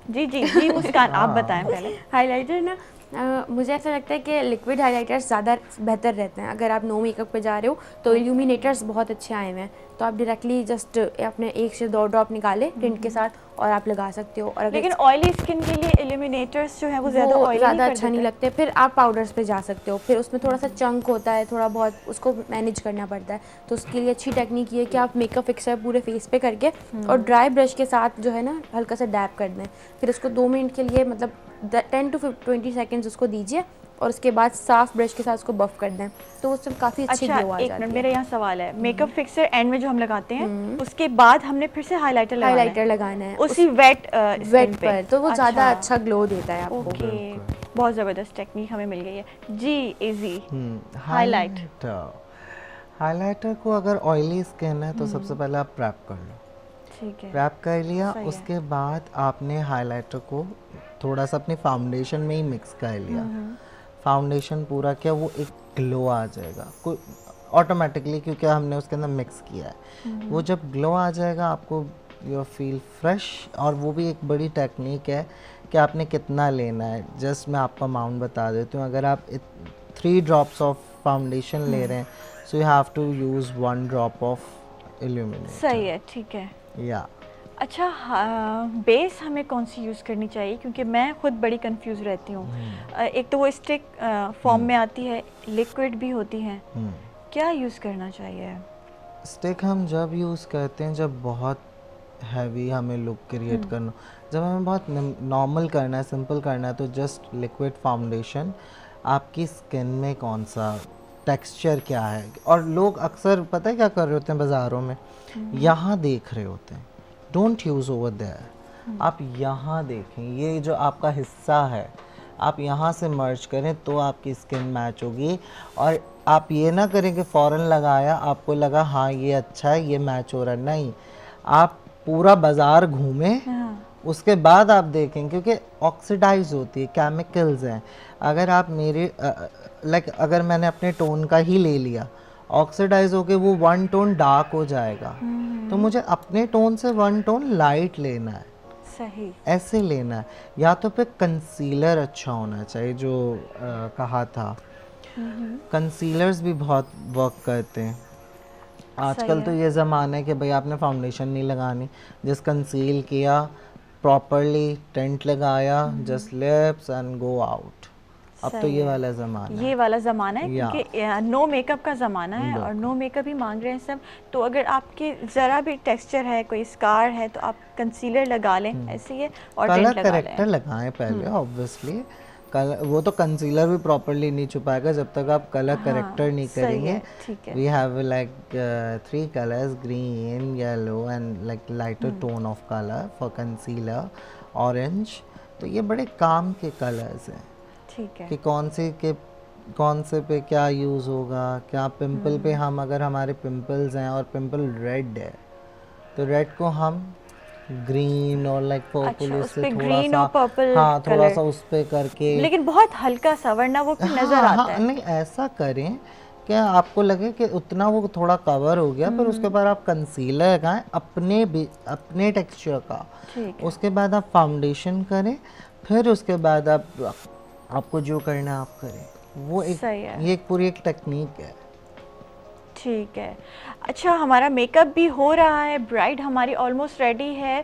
जी जी जी मुस्कान, आप बताएं पहले। हाइलाइटर ना मुझे ऐसा लगता है कि लिक्विड हाइलाइटर्स ज़्यादा बेहतर रहते हैं। अगर आप नो मेकअप पे जा रहे हो तो इल्यूमिनेटर्स बहुत अच्छे आए हुए हैं, तो आप डायरेक्टली जस्ट अपने 1 से 2 ड्रॉप निकाले टिंट के साथ और आप लगा सकते हो। और अगर लेकिन ऑयली स्किन के लिए इल्यूमिनेटर्स जो है वो ज़्यादा ऑयली ज़्यादा अच्छा नहीं लगते, फिर आप पाउडर्स पे जा सकते हो। फिर उसमें थोड़ा सा चंक होता है, थोड़ा बहुत उसको मैनेज करना पड़ता है, तो उसके लिए अच्छी टेक्निक ये है कि आप मेकअप फिक्सर पूरे फेस पे करके और ड्राई ब्रश के साथ जो है ना हल्का सा डैप कर दें, फिर उसको 2 मिनट के लिए मतलब 10 to 20 सेकेंड्स उसको दीजिए, और उसके बाद साफ ब्रश के साथ उसको बफ कर दें, तो उससे काफ़ी अच्छी अच्छा, ग्लो आ एक जाती मिनट, है। मेरा यहाँ सवाल है। मेकअप फिक्सर एंड में जो हम लगाते हैं, उसके बाद हमने फिर से हाइलाइटर लगाना है? हाइलाइटर लगाना है उसी वेट वेट पर, तो वो ज़्यादा अच्छा ग्लो देता है आपको। ओके, बहुत ज़बरदस्त टेक्निक हमें मिल गई है जी। Easy highlight. हाइलाइटर को अगर ऑयली स्किन है तो सबसे पहले आप प्रेप कर लो। ठीक है। प्रेप कर लिया, सही है। उसके बाद आपने हाइलाइटर को थोड़ा सा अपनी फाउंडेशन में ही मिक्स कर लिया। फाउंडेशन पूरा किया, वो एक ग्लो आ जाएगा कोई ऑटोमेटिकली, क्योंकि हमने उसके अंदर मिक्स किया है। वो जब ग्लो आ जाएगा आपको यू फील फ्रेश। और वो भी एक बड़ी टेक्निक है कि आपने कितना लेना है। जस्ट मैं आपको अमाउंट बता देती हूँ। अगर आप 3 ड्रॉप्स ऑफ फाउंडेशन ले रहे हैं, so you have to use 1 drop of illuminator. सही है, ठीक है। या अच्छा, बेस हमें कौन सी यूज़ करनी चाहिए, क्योंकि मैं खुद बड़ी कंफ्यूज रहती हूँ। एक तो वो स्टिक फॉर्म में आती है, लिक्विड भी होती हैं, क्या यूज़ करना चाहिए? स्टिक हम जब यूज़ करते हैं जब बहुत हैवी हमें लुक क्रिएट करना, जब हमें बहुत नॉर्मल करना है, सिंपल करना है, तो जस्ट लिक्विड फाउंडेशन। आपकी स्किन में कौन सा टेक्सचर क्या है, और लोग अक्सर पता है क्या कर रहे होते हैं बाज़ारों में, यहाँ देख रहे होते हैं। डोंट यूज़ ओवर देयर, आप यहाँ देखें, ये जो आपका हिस्सा है आप यहाँ से मर्ज करें तो आपकी स्किन मैच होगी। और आप ये ना करें कि फ़ौरन लगाया, आपको लगा हाँ ये अच्छा है, ये मैच हो रहा है, नहीं, आप पूरा बाज़ार घूमें, उसके बाद आप देखें, क्योंकि ऑक्सीडाइज होती है, केमिकल्स हैं। अगर आप मेरे अगर मैंने अपने टोन का ही ले लिया, ऑक्सीडाइज होके वो 1 टोन डार्क हो जाएगा, तो मुझे अपने टोन से 1 टोन लाइट लेना है। सही, ऐसे लेना है। या तो फिर कंसीलर अच्छा होना चाहिए, जो कहा था कंसीलर्स भी बहुत वर्क करते हैं आजकल। तो ये ज़माना है कि भाई आपने फाउंडेशन नहीं लगानी, जस्ट कंसील किया प्रॉपरली, टेंट लगाया, just lips and go out. अब तो ये वाला ज़माना है, ये वाला ज़माना है क्योंकि नो मेकअप का ज़माना है और नो मेकअप ही मांग रहे हैं सब। तो अगर आपके ज़रा भी टेक्सचर है, कोई स्कार है, तो आप कंसीलर लगा लें ऐसे ही, और कलर टेंट लगा करेक्टर लगाएं पहले ऑब्वियसली। वो तो कंसीलर भी प्रॉपरली नहीं छुपाएगा जब तक आप कलर करेक्टर नहीं करेंगे। We have like 3 colours, green, yellow and like lighter tone of colour for concealer, orange. तो ये बड़े काम के कलर्स हैं, ठीक है, कि कौन से पे क्या यूज़ होगा, क्या पिंपल पे हम, अगर हमारे पिंपल्स हैं और पिंपल रेड है तो रेड को हम ग्रीन और लाइक पर्पल, उससे थोड़ा सा, हाँ थोड़ा सा उस पे करके, लेकिन बहुत हल्का सा, वरना वो फिर नजर आता है। नहीं ऐसा करें कि आपको लगे कि उतना वो थोड़ा कवर हो गया, फिर उसके बाद आप कंसीलर लगाएं अपने टेक्सचर का, उसके बाद आप फाउंडेशन करें, फिर उसके बाद आपको जो करना है आप करें। वो एक ये एक पूरी एक टेक्निक है। ठीक है। अच्छा, हमारा मेकअप भी हो रहा है, ब्राइड हमारी ऑलमोस्ट रेडी है,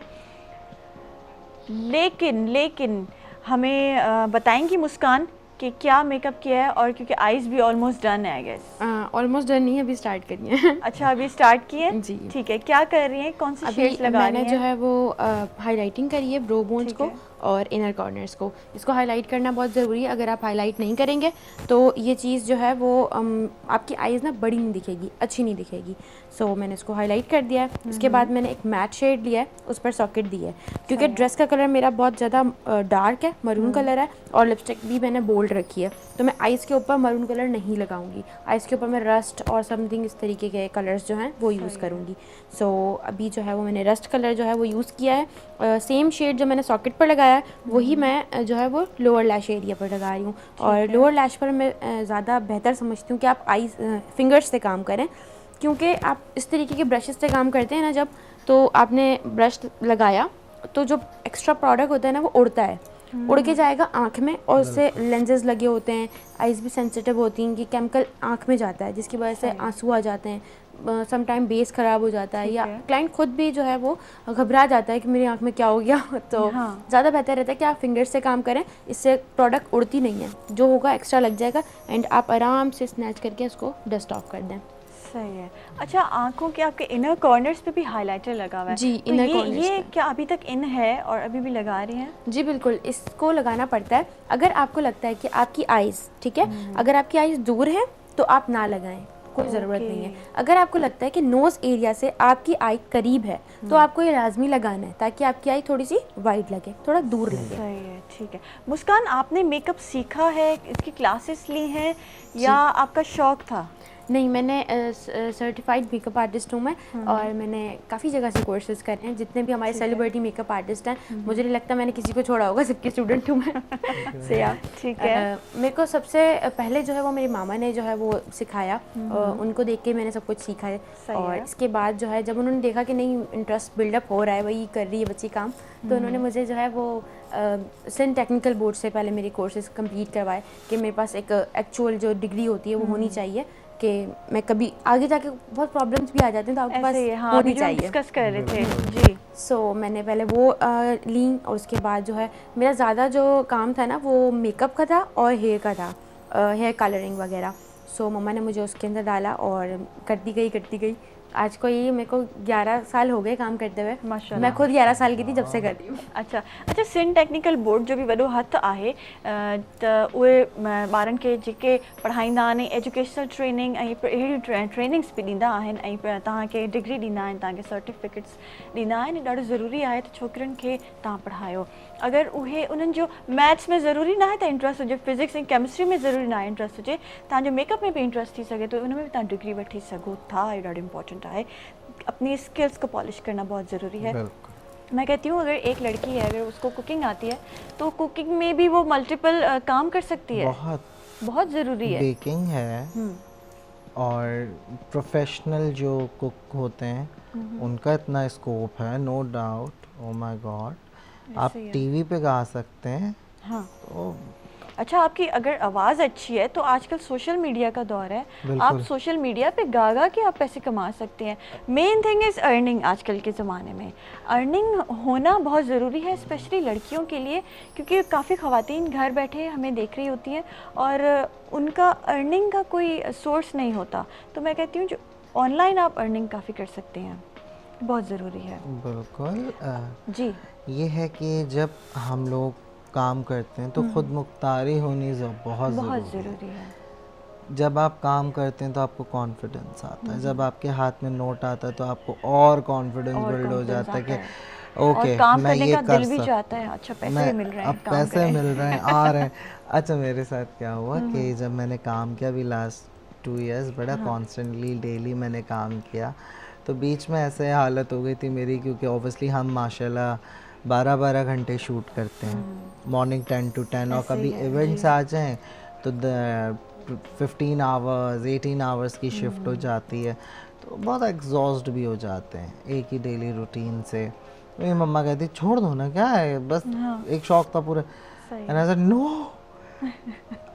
लेकिन हमें बताएंगी मुस्कान कि क्या मेकअप किया है, और क्योंकि आईज भी ऑलमोस्ट डन है आई गेस। ऑलमोस्ट डन नहीं है, अभी स्टार्ट करी है। अच्छा, अभी स्टार्ट किए जी। ठीक है, क्या कर रही हैं, कौन सी शेड्स लगा रही हैं? मैंने जो है वो हाईलाइटिंग करी है ब्रो बोन्स को और इनर कॉर्नर्स को। इसको हाईलाइट करना बहुत ज़रूरी है, अगर आप हाईलाइट नहीं करेंगे तो ये चीज़ जो है वो आपकी आईज़ ना बड़ी नहीं दिखेगी, अच्छी नहीं दिखेगी। सो मैंने इसको हाईलाइट कर दिया है। इसके बाद मैंने एक मैट शेड लिया है, उस पर सॉकेट दी है, क्योंकि ड्रेस का कलर मेरा बहुत ज़्यादा डार्क है, मरून कलर है, और लिपस्टिक भी मैंने बोल्ड रखी है, तो मैं आइज़ के ऊपर मरून कलर नहीं लगाऊंगी। आइज़ के ऊपर मैं रस्ट और समथिंग इस तरीके के कलर्स जो हैं वो यूज़ करूँगी। सो अभी जो है वो मैंने रस्ट कलर जो है वो यूज़ किया है। सेम शेड जो मैंने सॉकेट पर लगाया है वही मैं जो है वो लोअर लैश एरिया पर लगा रही हूँ। और लोअर लैश पर मैं ज़्यादा बेहतर समझती हूँ कि आप आईज फिंगर्स से काम करें, क्योंकि आप इस तरीके के ब्रशेस से काम करते हैं ना जब, तो आपने ब्रश लगाया तो जो एक्स्ट्रा प्रोडक्ट होता है ना वो उड़ता है, उड़ के जाएगा आँख में, और उससे लेंसेज लगे होते हैं, आइज़ भी सेंसिटिव होती हैं कि केमिकल आँख में जाता है, जिसकी वजह से आंसू आ जाते हैं, सम टाइम बेस ख़राब हो जाता है, या क्लाइंट खुद भी जो है वो घबरा जाता है कि मेरी आँख में क्या हो गया। तो ज़्यादा बेहतर रहता है कि आप फिंगर से काम करें, इससे प्रोडक्ट उड़ती नहीं है, जो होगा एक्स्ट्रा लग जाएगा, एंड आप आराम से स्नैच करके उसको डस्ट ऑफ कर दें। सही है। अच्छा, आंखों के आपके इनर कॉर्नर्स पे भी हाइलाइटर लगा हुआ है? जी, तो इनर कॉर्नर्स ये क्या अभी तक इन है और अभी भी लगा रही हैं? जी बिल्कुल, इसको लगाना पड़ता है। अगर आपको लगता है कि आपकी आइज़ ठीक है, अगर आपकी आइज़ दूर है तो आप ना लगाएं, कोई ज़रूरत नहीं है। अगर आपको लगता है कि नोज़ एरिया से आपकी आई करीब है तो आपको ये लाजमी लगाना है, ताकि आपकी आई थोड़ी सी वाइड लगे, थोड़ा दूर लगे। सही है, ठीक है। मुस्कान, आपने मेकअप सीखा है, इसकी क्लासेस ली हैं, या आपका शौक था? नहीं, मैंने सर्टिफाइड मेकअप आर्टिस्ट हूँ मैं, और मैंने काफ़ी जगह से कोर्सेज करे हैं। जितने भी हमारे सेलिब्रिटी मेकअप आर्टिस्ट हैं, मुझे नहीं लगता मैंने किसी को छोड़ा होगा, सबकी स्टूडेंट हूँ मैं। ठीक है। मेरे को सबसे पहले जो है वो मेरी मामा ने जो है वो सिखाया, उनको देख के मैंने सब कुछ सीखा है। और इसके बाद जो है जब उन्होंने देखा कि नहीं इंटरेस्ट बिल्डअप हो रहा है, वही कर रही है बच्ची काम, तो उन्होंने मुझे जो है वो सिंध टेक्निकल बोर्ड से पहले मेरे कोर्सेज कंप्लीट करवाए कि मेरे पास एक एक्चुअल जो डिग्री होती है वो होनी चाहिए, कि मैं कभी आगे जाके बहुत प्रॉब्लम्स भी आ जाते हैं तो आपके पास होनी चाहिए। डिस्कस कर रहे थे जी। सो मैंने पहले वो ली, और उसके बाद जो है मेरा ज़्यादा जो काम था ना वो मेकअप का था और हेयर का था, हेयर कलरिंग वगैरह। सो मम्मा ने मुझे उसके अंदर डाला और करती गई। आज को ये मेरे को 11 साल हो गए काम करते हुए। माशाल्लाह। मैं खुद 11 साल की थी जब से कर रही हूँ। अच्छा, सिंध टेक्निकल बोर्ड जो भी वॾो हथ आहे, त उहे ॿारनि खे जेके पढ़ाईंदा आहिनि, एजुकेशनल ट्रेनिंग ऐं अहिड़ियूं ट्रेनिंग्स बि ॾींदा आहिनि, ऐं तव्हांखे डिग्री ॾींदा आहिनि, तव्हांखे सर्टिफिकेट्स ॾींदा आहिनि। ॾाढो ज़रूरी आहे त छोकिरियुनि खे तव्हां पढ़ायो। अगरि उहे उन्हनि जो मैथ्स में ज़रूरी न आहे त इंट्रस्ट हुजे, फिज़िक्स ऐं केमिस्ट्री में ज़रूरी न आहे इंट्रस्ट हुजे, तव्हांजो मेकअप में भी इंट्रस्ट थी सघे, तो उन में भी तव्हां डिग्री वठी सघो था। ये ॾाढो इंपॉर्टेंट है, अपनी स्किल्स को पॉलिश करना बहुत ज़रूरी है। मैं कहती हूँ अगर एक लड़की है, अगर उसको कुकिंग आती है तो कुकिंग में भी वो मल्टीपल काम कर सकती है, बहुत ज़रूरी है। बेकिंग है, और प्रोफेशनल जो कुक होते हैं उनका इतना स्कोप है, no doubt. Oh my God, आप टीवी पे गा सकते हैं, हाँ, तो अच्छा, आपकी अगर आवाज़ अच्छी है तो आजकल सोशल मीडिया का दौर है, आप बिल्कुल। सोशल मीडिया पे गा के आप पैसे कमा सकते हैं। Main thing is earning. आजकल के ज़माने में अर्निंग होना बहुत ज़रूरी है, स्पेशली लड़कियों के लिए, क्योंकि काफ़ी ख़वातीन घर बैठे हमें देख रही होती हैं और उनका अर्निंग का कोई सोर्स नहीं होता। तो मैं कहती हूँ जो ऑनलाइन आप अर्निंग काफ़ी कर सकते हैं, बहुत ज़रूरी है। बिल्कुल। जी ये है कि जब हम लोग काम करते हैं तो खुद मुख्तारी होनी बहुत बहुत ज़रूरी है। ज़रूरी है। जब आप काम करते हैं तो आपको कॉन्फिडेंस आता है, जब आपके हाथ में नोट आता है तो आपको और कॉन्फिडेंस और बिल्ड हो confidence जाता है आता कि है। ओके और काम मैं करने ये का कर दिल भी सकता चाहता है, अच्छा पैसे मैं मिल रहे हैं, अब काम पैसे करें। मिल रहे हैं आ रहे हैं। अच्छा, मेरे साथ क्या हुआ कि जब मैंने काम किया अभी लास्ट 2 इयर्स बड़ा कॉन्स्टेंटली डेली मैंने काम किया, तो बीच में ऐसे हालत हो गई थी मेरी, क्योंकि ऑब्वियसली हम माशाल्लाह 12-12 घंटे शूट करते हैं, मॉर्निंग 10 to 10, और ऐसे कभी ही है, इवेंट्स जी। आ जाएं तो 15 आवर्स 18 आवर्स की शिफ्ट हो जाती है, तो बहुत एग्जॉस्ट भी हो जाते हैं एक ही डेली रूटीन से। मेरी मम्मा कहती छोड़ दो ना, क्या है, बस हाँ, एक शौक था पूरा। सही एंड आई सेड नो,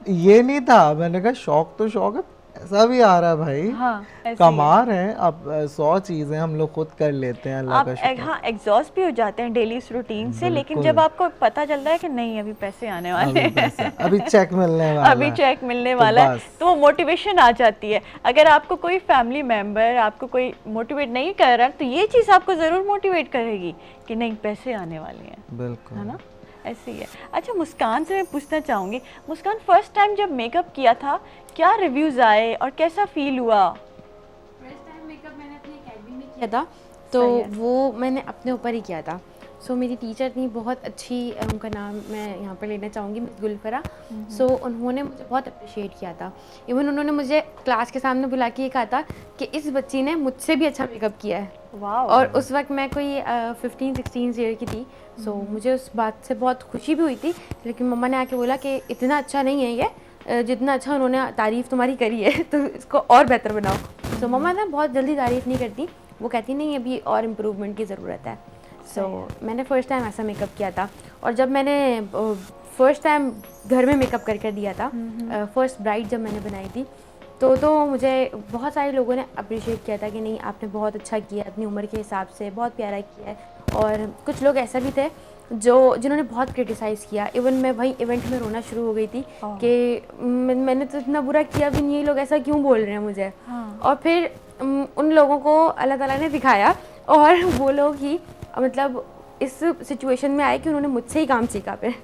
ये नहीं था। मैंने कहा शौक तो शौक है, पैसा भी आ रहा है भाई, हाँ, ऐसे ही कमा है। रहे हैं। अब 100 चीज़ें हम लोग खुद कर लेते हैं, अल्लाह आप का शुक्र। हाँ एग्जॉस्ट भी हो जाते हैं डेली इस रूटीन से, लेकिन बिल्कुल। जब आपको पता चलता है कि नहीं अभी पैसे आने वाले अभी पैसा, हैं, अभी चेक मिलने वाला अभी है, चेक मिलने तो वाला है, बस। तो वो मोटिवेशन आ जाती है। अगर आपको कोई फैमिली मेम्बर आपको कोई मोटिवेट नहीं कर रहा, तो ये चीज़ आपको ज़रूर मोटिवेट करेगी कि नहीं पैसे आने वाले हैं, बिल्कुल। है ना, ऐसे ही है। अच्छा, मुस्कान से मैं पूछना चाहूँगी, मुस्कान फर्स्ट टाइम जब मेकअप किया था क्या रिव्यूज़ आए और कैसा फील हुआ? फर्स्ट टाइम मेकअप मैंने अपनी अकेडमी में किया था, तो सही है। वो मैंने अपने ऊपर ही किया था। सो मेरी टीचर थी बहुत अच्छी, उनका नाम मैं यहाँ पर लेना चाहूँगी, मिस गुलफरा। सो उन्होंने मुझे बहुत अप्रिशिएट किया था। इवन उन्होंने मुझे क्लास के सामने बुला के ये कहा था कि इस बच्ची ने मुझसे भी अच्छा मेकअप किया है। वाह। और उस वक्त मैं कोई 15-16 ईयर की थी। सो मुझे उस बात से बहुत खुशी भी हुई थी, लेकिन मम्मा ने आके बोला कि इतना अच्छा नहीं है ये, जितना अच्छा उन्होंने तारीफ़ तुम्हारी करी है तो इसको और बेहतर बनाओ। सो मम्मा ना बहुत जल्दी तारीफ़ नहीं करती, वो कहती नहीं अभी और इम्प्रूवमेंट की ज़रूरत है। सो मैंने फ़र्स्ट टाइम ऐसा मेकअप किया था, और जब मैंने फ़र्स्ट टाइम घर में मेकअप करके दिया था, फर्स्ट ब्राइड जब मैंने बनाई थी, तो मुझे बहुत सारे लोगों ने अप्रिशिएट किया था कि नहीं आपने बहुत अच्छा किया, अपनी उम्र के हिसाब से बहुत प्यारा किया है। और कुछ लोग ऐसा भी थे जिन्होंने बहुत क्रिटिसाइज़ किया। इवन मैं वहीं इवेंट में रोना शुरू हो गई थी कि मैंने तो इतना बुरा किया भी नहीं, ये लोग ऐसा क्यों बोल रहे हैं मुझे। और फिर उन लोगों को अल्लाह ताला ने दिखाया, और वो लोग ही मतलब इस सिचुएशन में आए कि उन्होंने मुझसे ही काम सीखा। फिर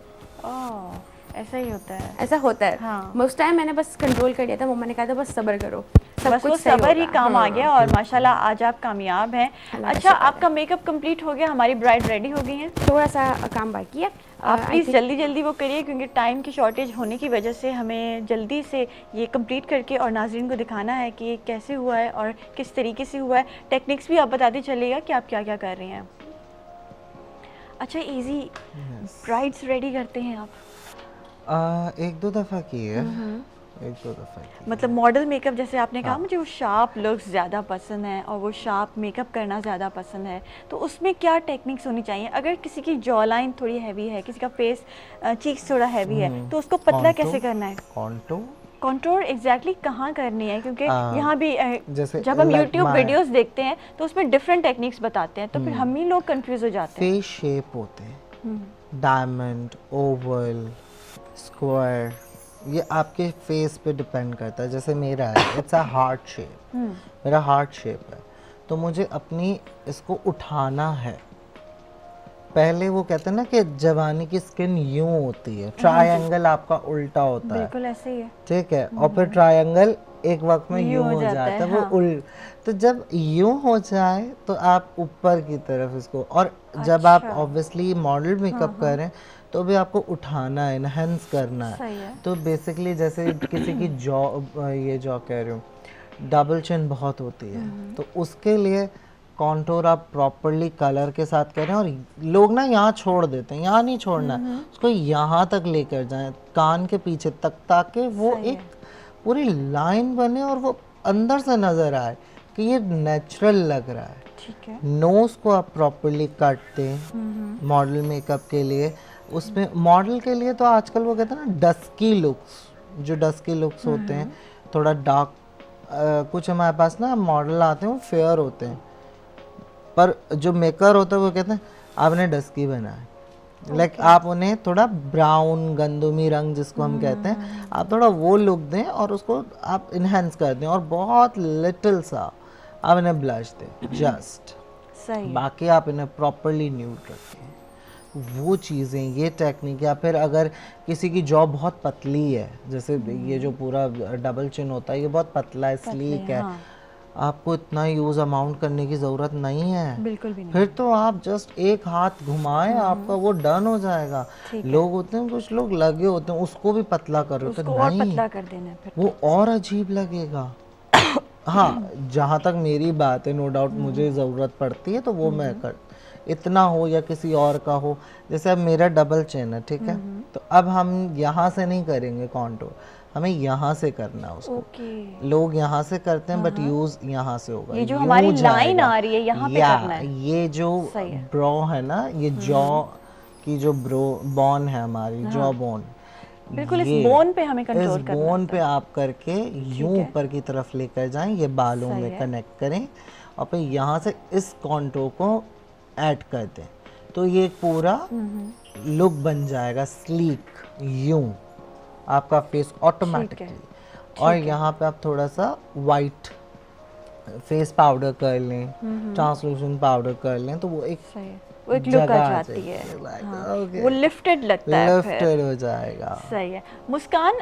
ऐसा ही होता है। ऐसा होता है। हाँ। उस टाइम मैंने बस कंट्रोल कर लिया था, मम्मा ने कहा था बस सब्र करो, सब बस वो कुछ सही सबर ही होगा। काम आ हाँ। गया और माशाल्लाह आज आप कामयाब हैं। अल्लाह का अच्छा, शुक्र है। आपका मेकअप कंप्लीट हो गया, हमारी ब्राइड रेडी हो गई हैं। थोड़ा सा काम बाकी है, आप I प्लीज़ think- जल्दी जल्दी वो करिए, क्योंकि टाइम की शॉर्टेज होने की वजह से हमें जल्दी से ये कंप्लीट करके और नाज़रीन को दिखाना है कि ये कैसे हुआ है और किस तरीके से हुआ है। टेक्निक्स भी आप बताते चलिएगा कि आप क्या क्या कर रही हैं। अच्छा, इजी ब्राइड्स रेडी करते हैं आप? 1-2 दफ़ा की है, 1-2 दफ़ा की। मतलब मॉडल मेकअप, जैसे आपने कहा मुझे वो शार्प लुक्स ज़्यादा पसंद है और वो शार्प मेकअप करना ज़्यादा पसंद है, तो उसमें क्या टेक्निक्स होनी चाहिए? अगर किसी की जॉ लाइन थोड़ी हैवी है, किसी का फेस चीक्स थोड़ा हैवी है, तो उसको पतला कैसे करना है? कंटूर एग्जैक्टली कहाँ करनी है? क्योंकि यहाँ भी जैसे जब हम like यूट्यूब my- वीडियोस देखते हैं तो उसमें डिफरेंट टेक्निक्स बताते हैं, तो फिर हम ही लोग कंफ्यूज हो जाते हैं। फेस शेप होते हैं, डायमंड, ओवल, स्क्वायर, ये आपके फेस पे डिपेंड करता है। जैसे मेरा है, इट्स अ हार्ट शेप, मेरा हार्ट शेप है, तो मुझे अपनी इसको उठाना है। पहले वो कहते हैं ना कि जवानी की स्किन यूं होती है, ट्रायंगल आपका उल्टा होता है, बिल्कुल ऐसे ही है। ठीक है, और फिर ट्रायंगल एक वक्त में यूं यूं हो हो जाता जाता है, है, वो हाँ। तो जब यूं हो जाए तो आप ऊपर की तरफ इसको, और जब आप अच्छा। ऑब्वियसली मॉडल मेकअप करें तो भी आपको उठाना है, इनहेंस करना सही है। है। तो बेसिकली जैसे किसी की जॉ, ये जॉ कह रही हूँ, डबल चिन बहुत होती है, तो उसके लिए कॉन्टोर आप प्रॉपरली कलर के साथ करें। और लोग ना यहाँ छोड़ देते हैं, यहाँ नहीं छोड़ना है, उसको यहाँ तक लेकर जाएं, कान के पीछे तक, ताकि वो एक पूरी लाइन बने और वो अंदर से नज़र आए कि ये नेचुरल लग रहा है। ठीक है। नोज़ को आप प्रॉपरली कट दें मॉडल मेकअप के लिए। उसमें मॉडल के लिए तो आजकल वो कहते हैं ना डस्की लुक्स, जो डस्की लुक्स होते हैं, थोड़ा डार्क, कुछ हमारे पास ना मॉडल आते हैं वो फेयर होते हैं, पर जो मेकर होता है वो कहते हैं आपने डस्की बनाया, लाइक आप उन्हें थोड़ा ब्राउन गंदुमी रंग जिसको हम कहते हैं, आप थोड़ा वो लुक दें और उसको आप इन्हेंस कर दें और बहुत लिटिल सा आप इन्हें ब्लश दें जस्ट, सही। बाकी आप इन्हें प्रॉपरली न्यूड रखें, वो चीज़ें, ये टेक्निक। या फिर अगर किसी की जॉ बहुत पतली है, जैसे ये जो पूरा डबल चिन होता है ये बहुत पतला है, स्लीक है, हाँ। आपको इतना यूज़ अमाउंट करने की ज़रूरत नहीं है, बिल्कुल भी नहीं। फिर तो आप जस्ट एक हाथ घुमाएं आपका वो डन हो जाएगा। लोग होते हैं, कुछ लोग लगे होते हैं उसको भी पतला कर रहे होते उसको हैं, और नहीं पतला कर देना है फिर। वो और अजीब लगेगा। हाँ, जहाँ तक मेरी बात है, नो डाउट मुझे ज़रूरत पड़ती है तो वो मैं कर, इतना हो या किसी और का हो, जैसे अब मेरा डबल चेन है, ठीक है, तो अब हम यहाँ से नहीं करेंगे कॉन्टूर, हमें यहाँ से करना है उसको। ओके। लोग यहाँ से करते हैं बट यूज यहाँ से होगा, ये जो यूं हमारी लाइन जाएगा। आ रही है यहाँ पे या, करना है। ये जो सही है। ब्रो है ना, ये जॉ की जो ब्रो बोन है हमारी, जॉ बोन, बिल्कुल इस बोन पे हमें कंट्रोल इस करना बोन पे आप करके यूं ऊपर की तरफ लेकर जाएं, ये बालों सही में है। कनेक्ट करें और फिर यहाँ से इस कॉन्टूर को ऐड कर दें, तो ये एक पूरा लुक बन जाएगा स्लीक, यूं आपका फेस ऑटोमेटिकली। और यहाँ पे आप थोड़ा सा वाइट फेस पाउडर कर लें, ट्रांसलूसेंट पाउडर कर लें, तो वो एक सही है, वो एक लुक आ जगह जाती जाएगी, है। like, हाँ, okay, वो लिफ्टेड लगता है फिर। लिफ्टेड हो जाएगा। सही है। मुस्कान,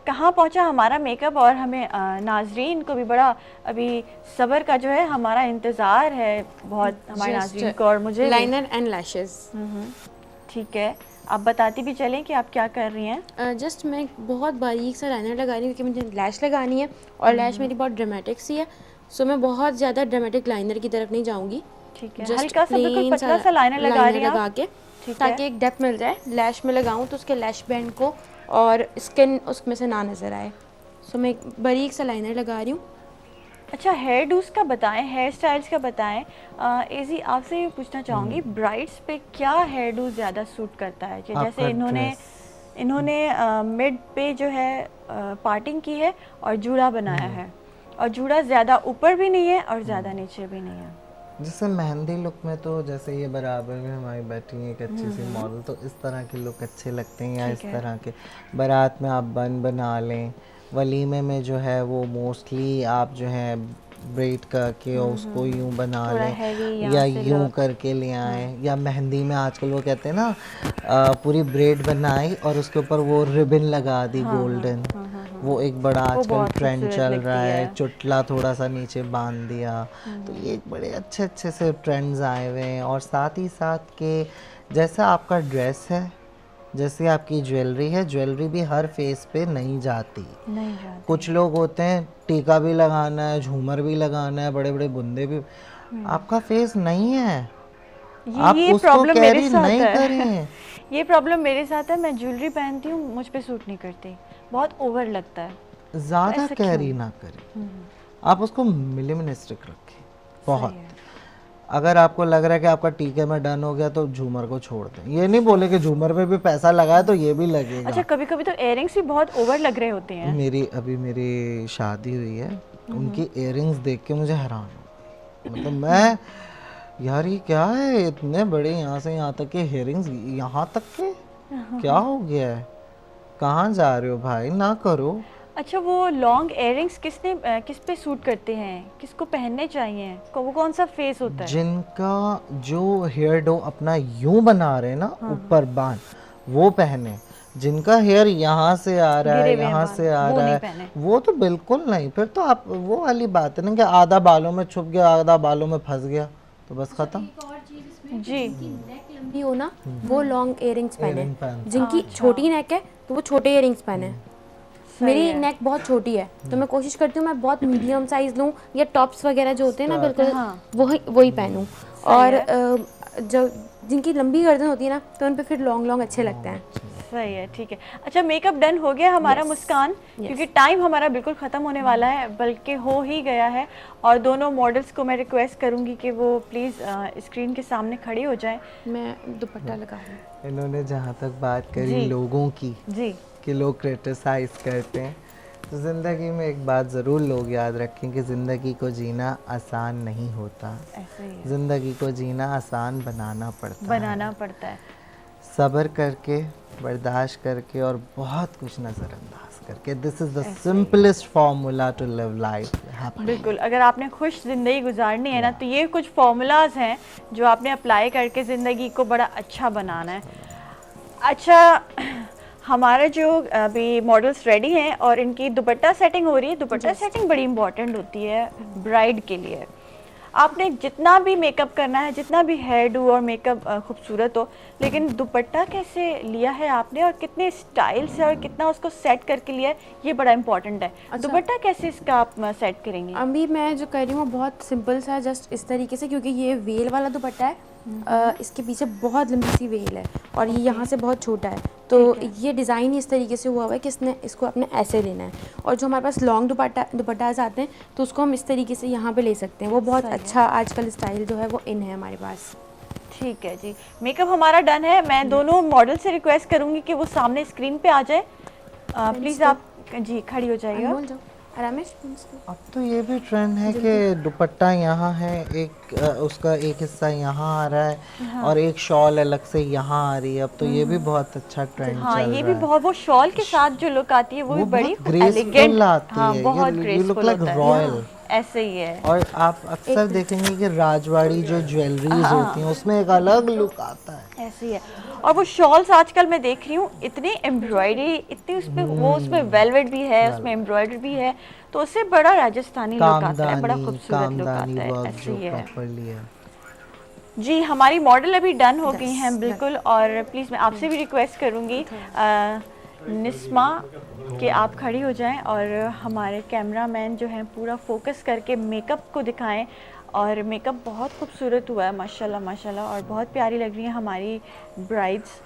कहाँ पहुंचा हमारा मेकअप, और हमें नाजरीन को भी बड़ा अभी सब्र का जो है हमारा इंतज़ार है बहुत, हमारे नाजरीन को और मुझे भी। Liner and lashes. ठीक है, आप बताती भी चलें कि आप क्या कर रही हैं। जस्ट मैं बहुत बारीक सा लाइनर लगा रही हूँ क्योंकि मुझे लैश लगानी है और लैश मेरी बहुत ड्रामेटिक सी है, सो मैं बहुत ज़्यादा ड्रामेटिक लाइनर की तरफ नहीं जाऊँगी। ठीक है, Just हल्का सा बिल्कुल plain पतला सा लाइनर लगा रही हैं लगा आप। के, ठीक ताकि है। एक डेप्थ मिल जाए। लैश में लगाऊं तो उसके लैश बैंड को और स्किन उसमें से ना नज़र आए, सो मैं एक बारीक सा लाइनर लगा रही हूँ। अच्छा, हेयर डूज का बताएं, हेयर स्टाइल्स का बताएं। एजी, आपसे ये पूछना चाहूँगी, ब्राइड्स पे क्या हेयर डूज ज़्यादा सूट करता है? कि आपका जैसे इन्होंने मिड पे जो है पार्टिंग की है और जूड़ा बनाया है, और जूड़ा ज़्यादा ऊपर भी नहीं है और ज़्यादा नीचे भी नहीं है। जैसे मेहंदी लुक में तो जैसे ये बराबर में हमारी बैठी है एक अच्छी सी मॉडल, तो इस तरह के लुक अच्छे लगते हैं, या इस तरह के बारात में आप बन बना लें, वलीमे में जो है वो मोस्टली आप जो है ब्रेड करके और उसको यूं बना लें, या यूं करके ले आए, या मेहंदी में आजकल वो कहते हैं ना पूरी ब्रेड बनाई और उसके ऊपर वो रिबन लगा दी गोल्डन, वो एक बड़ा आजकल ट्रेंड चल रहा है, चुटला थोड़ा सा नीचे बांध दिया, तो ये एक बड़े अच्छे अच्छे से ट्रेंड्स आए हुए हैं। और साथ ही साथ के जैसा आपका ड्रेस है, जैसे आपकी ज्वेलरी है, ज्वेलरी भी हर फेस पे नहीं जाती। कुछ लोग होते हैं टीका भी लगाना है, झूमर भी लगाना है, बड़े बड़े बुंदे भी, आपका फेस नहीं है, आप ये उसको प्रॉब्लम मेरे कैरी साथ नहीं है। करें। ये प्रॉब्लम मेरे साथ है, मैं ज्वेलरी पहनती हूँ, मुझ पे सूट नहीं करती, बहुत ओवर लगता है। ज़्यादा ऐसा कैरी ना करें, आप उसको मिनिमलिस्टिक रखें बहुत। सही है। अगर आपको लग रहा है कि आपका टीके में डन हो गया तो झूमर को छोड़ दें, ये नहीं बोले कि झूमर में भी पैसा लगाए तो ये भी लगेगा। अच्छा, कभी कभी तो इयररिंग्स भी बहुत ओवर लग रहे होते हैं। मेरी शादी हुई है, उनकी इयररिंग्स देख के मुझे हैरान हो गई, मतलब मैं यार ये क्या है, इतने बड़े यहाँ से यहाँ तक के इयररिंग्स, यहाँ तक के क्या हो गया है, कहाँ जा रहे हो भाई, ना करो। अच्छा, वो लॉन्ग इयररिंग्स किस पे सूट करते हैं, किसको पहनने चाहिए, वो कौन सा फेस होता है? जिनका जो हेयर डो अपना यूं बना रहे हैं ना ऊपर बांध, वो पहने। जिनका हेयर यहाँ से आ रहा है, यहाँ से आ रहा है, वो तो बिल्कुल नहीं। फिर तो आप वो वाली बात है ना कि आधा बालों में छुप गया, आधा बालों में फंस गया, तो बस खत्म। जी, नेक लंबी हो ना, वो लॉन्ग इयररिंग्स पहने। पहन। जिनकी छोटी नेक है तो वो छोटे इयररिंग्स पहने। मेरी नेक बहुत छोटी है तो मैं कोशिश करती हूँ मैं बहुत मीडियम साइज लूँ, या टॉप्स वगैरह जो होते हैं ना बिल्कुल वही पहनूँ। और जो जिनकी लंबी गर्दन होती है ना, तो उन पे फिर लॉन्ग अच्छे लगते हैं। सही है, ठीक है। अच्छा, मेकअप डन हो गया हमारा मुस्कान, क्योंकि टाइम हमारा बिल्कुल ख़त्म होने वाला है, बल्कि हो ही गया है। और दोनों मॉडल्स को मैं रिक्वेस्ट करूंगी कि वो प्लीज़ स्क्रीन के सामने खड़ी हो जाएं। मैं दुपट्टा लगा लूँ। इन्होंने जहाँ तक बात करी जी। लोगों की जी, कि लोग क्रिटिसाइज करते हैं, तो ज़िंदगी में एक बात ज़रूर लोग याद रखें कि ज़िंदगी को जीना आसान नहीं होता। ऐसे ही है, ज़िंदगी को जीना आसान बनाना पड़ता है। सब्र करके, बर्दाश्त करके और बहुत कुछ नज़रअंदाज करके। This is the simplest formula to live life. बिल्कुल, अगर आपने खुश ज़िंदगी गुजारनी है ना, तो ये कुछ फार्मूलाज हैं जो आपने अप्लाई करके ज़िंदगी को बड़ा अच्छा बनाना है। अच्छा, हमारे जो अभी मॉडल्स रेडी हैं और इनकी दुपट्टा सेटिंग हो रही है। दुपट्टा सेटिंग बड़ी इंपॉर्टेंट होती है ब्राइड के लिए। आपने जितना भी मेकअप करना है, जितना भी हेयर डू और मेकअप खूबसूरत हो, लेकिन दुपट्टा कैसे लिया है आपने और कितने स्टाइल से और कितना उसको सेट करके लिया है, ये बड़ा इंपॉर्टेंट है। दुपट्टा कैसे इसका आप सेट करेंगी? अभी मैं जो कर रही हूँ वो बहुत सिंपल सा, जस्ट इस तरीके से, क्योंकि ये वेल वाला दुपट्टा है। इसके पीछे बहुत लंबी सी वेल है और ये यहाँ से बहुत छोटा है, तो ये डिज़ाइन ही इस तरीके से हुआ हुआ है कि इसने इसको अपने ऐसे लेना है। और जो हमारे पास लॉन्ग दुपट्टाज आते हैं तो उसको हम इस तरीके से यहाँ पे ले सकते हैं। वो बहुत अच्छा आजकल स्टाइल जो है वो इन है हमारे पास। ठीक है जी, मेकअप हमारा डन है। मैं दोनों मॉडल से रिक्वेस्ट करूंगी कि वो सामने स्क्रीन पे आ जाए। प्लीज़ आप जी खड़ी हो जाइए। बोल जाओ आरामेश। अब तो ये भी ट्रेंड है कि दुपट्टा यहाँ है, एक उसका एक हिस्सा यहाँ आ रहा है और एक शॉल अलग से यहाँ आ रही है। अब तो ये भी बहुत अच्छा ट्रेंड हाँ, चल ये रहा भी बहुत, वो शॉल के साथ जो लुक आती है वो भी बड़ी ग्रेसफुल एलिगेंट आती हाँ, है। बहुत यू लुक ग्रेसफुल लाइक होता है। रॉयल। ऐसे ही है। और आप अक्सर देखेंगे कि राजवाड़ी जो ज्वेलरीज होती हैं उसमें एक अलग लुक आता है। ऐसे ही है। और वो शॉल्स आजकल मैं देख रही हूँ, इतनी एम्ब्रॉयडरी, इतनी उसमें वो उसमें वेलवेट भी है, उसमें एम्ब्रॉयडरी भी है, तो उससे बड़ा राजस्थानी लुक आता है, बड़ा खूबसूरत लुक आता है। ऐसे ही है जी। हमारी मॉडल अभी डन हो गई हैं बिल्कुल। और प्लीज़ मैं आपसे भी रिक्वेस्ट करूँगी निस्मा कि आप खड़ी हो जाएं और हमारे कैमरामैन जो हैं पूरा फोकस करके मेकअप को दिखाएं। और मेकअप बहुत खूबसूरत हुआ है माशाल्लाह माशाल्लाह, और बहुत प्यारी लग रही हैं हमारी ब्राइड्स।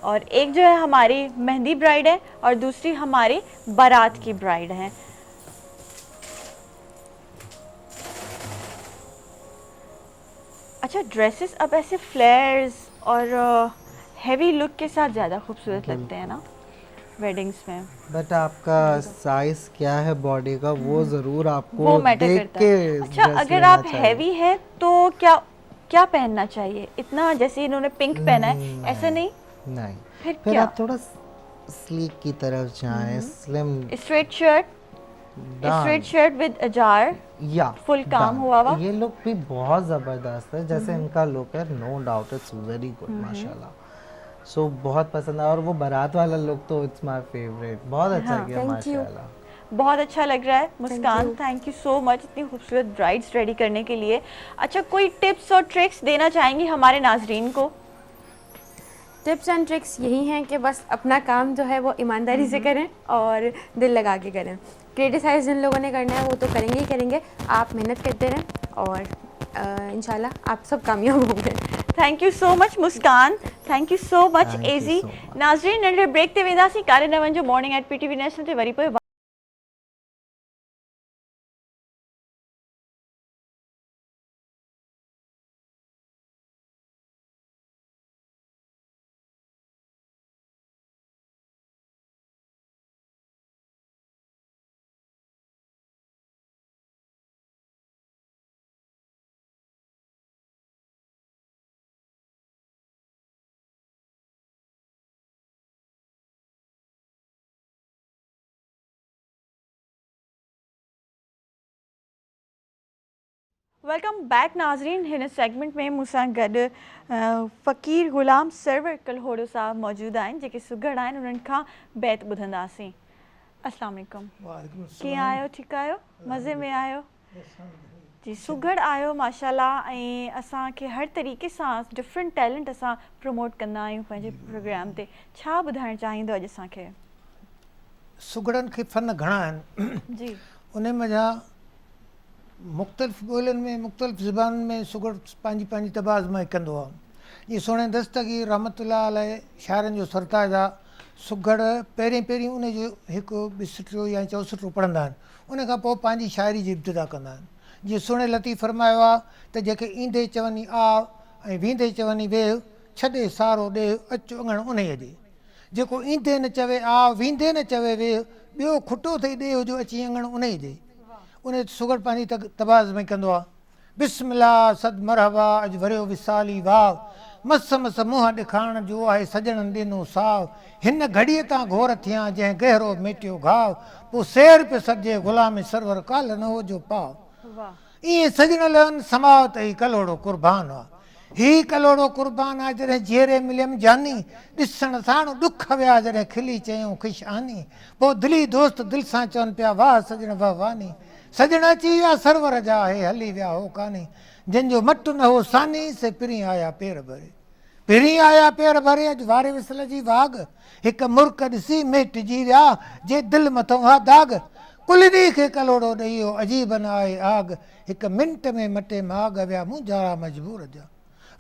और एक जो है हमारी मेहंदी ब्राइड है और दूसरी हमारी बारात की ब्राइड है। अच्छा, ड्रेसेस अब ऐसे फ्लेयर्स और हैवी लुक के साथ ज़्यादा खूबसूरत लगते हैं ना वेडिंग्स में। बट आपका साइज क्या है बॉडी का, वो ज़रूर आपको वो मैटर देख करता के है। अच्छा, अगर आप हैवी है तो क्या क्या पहनना चाहिए? इतना जैसे इन्होंने पिंक पहना है, ऐसा नहीं? नहीं, फिर फिर क्या? आप थोड़ा स्लीक की तरफ जाएं, स्लिम स्ट्रेट शर्ट विद अजार या फुल काम हुआ हुआ। ये लुक भी बहुत ज़बरदस्त है जैसे इनका लुक है। No doubt it's very good माशाल्लाह। सो बहुत पसंद है। और वो बारात वाला लुक तो इट्स माय फेवरेट, बहुत अच्छा किया माशाल्लाह। बहुत अच्छा लग रहा है मुस्कान, थैंक यू सो मच इतनी खूबसूरत ब्राइड्स रेडी करने के लिए। अच्छा, कोई टिप्स और ट्रिक्स देना चाहेंगी हमारे नाजरीन को? टिप्स एंड ट्रिक्स यही हैं कि बस अपना काम जो है वो ईमानदारी से करें और दिल लगा के करें। क्रिटिसाइज जिन लोगों ने करना है वो तो करेंगे ही करेंगे। आप मेहनत करते रहें और इंशाल्लाह आप सब कामयाब होंगे। Thank you so much Muskan, thank you so much एजी। नाजरीन, नंढे ब्रेक ते वेंदासीं। कारे न वञो, मॉर्निंग एट PTV नेशनल ते वरी पोइ वेलकम बैक नाजरीन। हिन सेगमेंट में मूंसां गॾु फ़कीर ग़ुलाम सरवर कलहोड़ो साहब मौजूद आहिनि, जेके सुघड़ आहिनि। उन्हनि खां बैत ॿुधंदासीं। अस्सलाम वालेकुम। कीअं आहियो? ठीकु आहियो? मज़े में आहियो? जी, सुघड़ आहियो माशाल्लाह। ऐं असांखे हर तरीक़े सां डिफरेंट टैलेंट असां प्रमोट कंदा आहियूं पंहिंजे प्रोग्राम ते। छा ॿुधाइणु चाहींदो अॼु असांखे? सुघड़नि खे फ़न घणा आहिनि जी, उन मज़ा मुख़्तलिफ़ ॿोलियुनि में मुख़्तलिफ़ ज़बानुनि में सुघड़ पंहिंजी पंहिंजी तबाज़ में कंदो आहे। जीअं सोणे दस्तगीर रहमतुल्लाह अलैह शाइरनि जो सरताज आहे। सुघड़ पहिरीं पहिरीं उन जो हिकु ॿिसटियो या चौसठियो पढ़ंदा आहिनि, उन खां पोइ पंहिंजी शाइरी जी इब्तिदा कंदा आहिनि। जीअं सुहिणे लतीफ़ फरमायो आहे त जेके ईंदे चवनी आ ऐं वेंदे चवनी वेह, छॾे सारो ॾे अचु अङण उन जे। जेको ईंदे न चवे आ, वेंदे न चवे वेह, ॿियो खुटो अथई ॾे हुजो अची अङण उन जे। उन सुघड़ पंहिंजी तबाज़ में कंदो आहे, बिस्मिल्ला सद मरहबा अॼु वरियो विसाली वाव, मस मस मुंहं ॾेखारण जो आहे सजणनि ॾिनो साव, हिन घड़ीअ तां घोर थियां जंहिं गहरो मेटियो घाव, पोइ सेर पियो सजे ग़ुलाम सरवर काल न हो जो पाव। ईअं सजण लहनि समाव त ही कलोड़ो कुर्बान आहे, ही कलोड़ो कुर्बान आहे जॾहिं जेरे मिलियमि जानी, ॾिसण साण ॾुख विया जॾहिं खिली चयूं ख़ुशि आनी, पोइ दिली दोस्त दिलि सां चवनि पिया वाह सजण वाह वानी, सजण अची विया सरवर जा हे हली विया हो कानी, जंहिंजो मटु न हो सानी से पिरी आया पेर भरे, पिरी आया पेर भरे। अॼु वारे विसल जी वाग, हिकु मुर्क ॾिसी मेटिजी विया जे दिलि मथां हा दाग, कुलड़ी खे कलोड़ो ॾेइयो अजीब न आहे आग, हिकु मिंट में मटे माग विया मुंझारा मजबूर जा,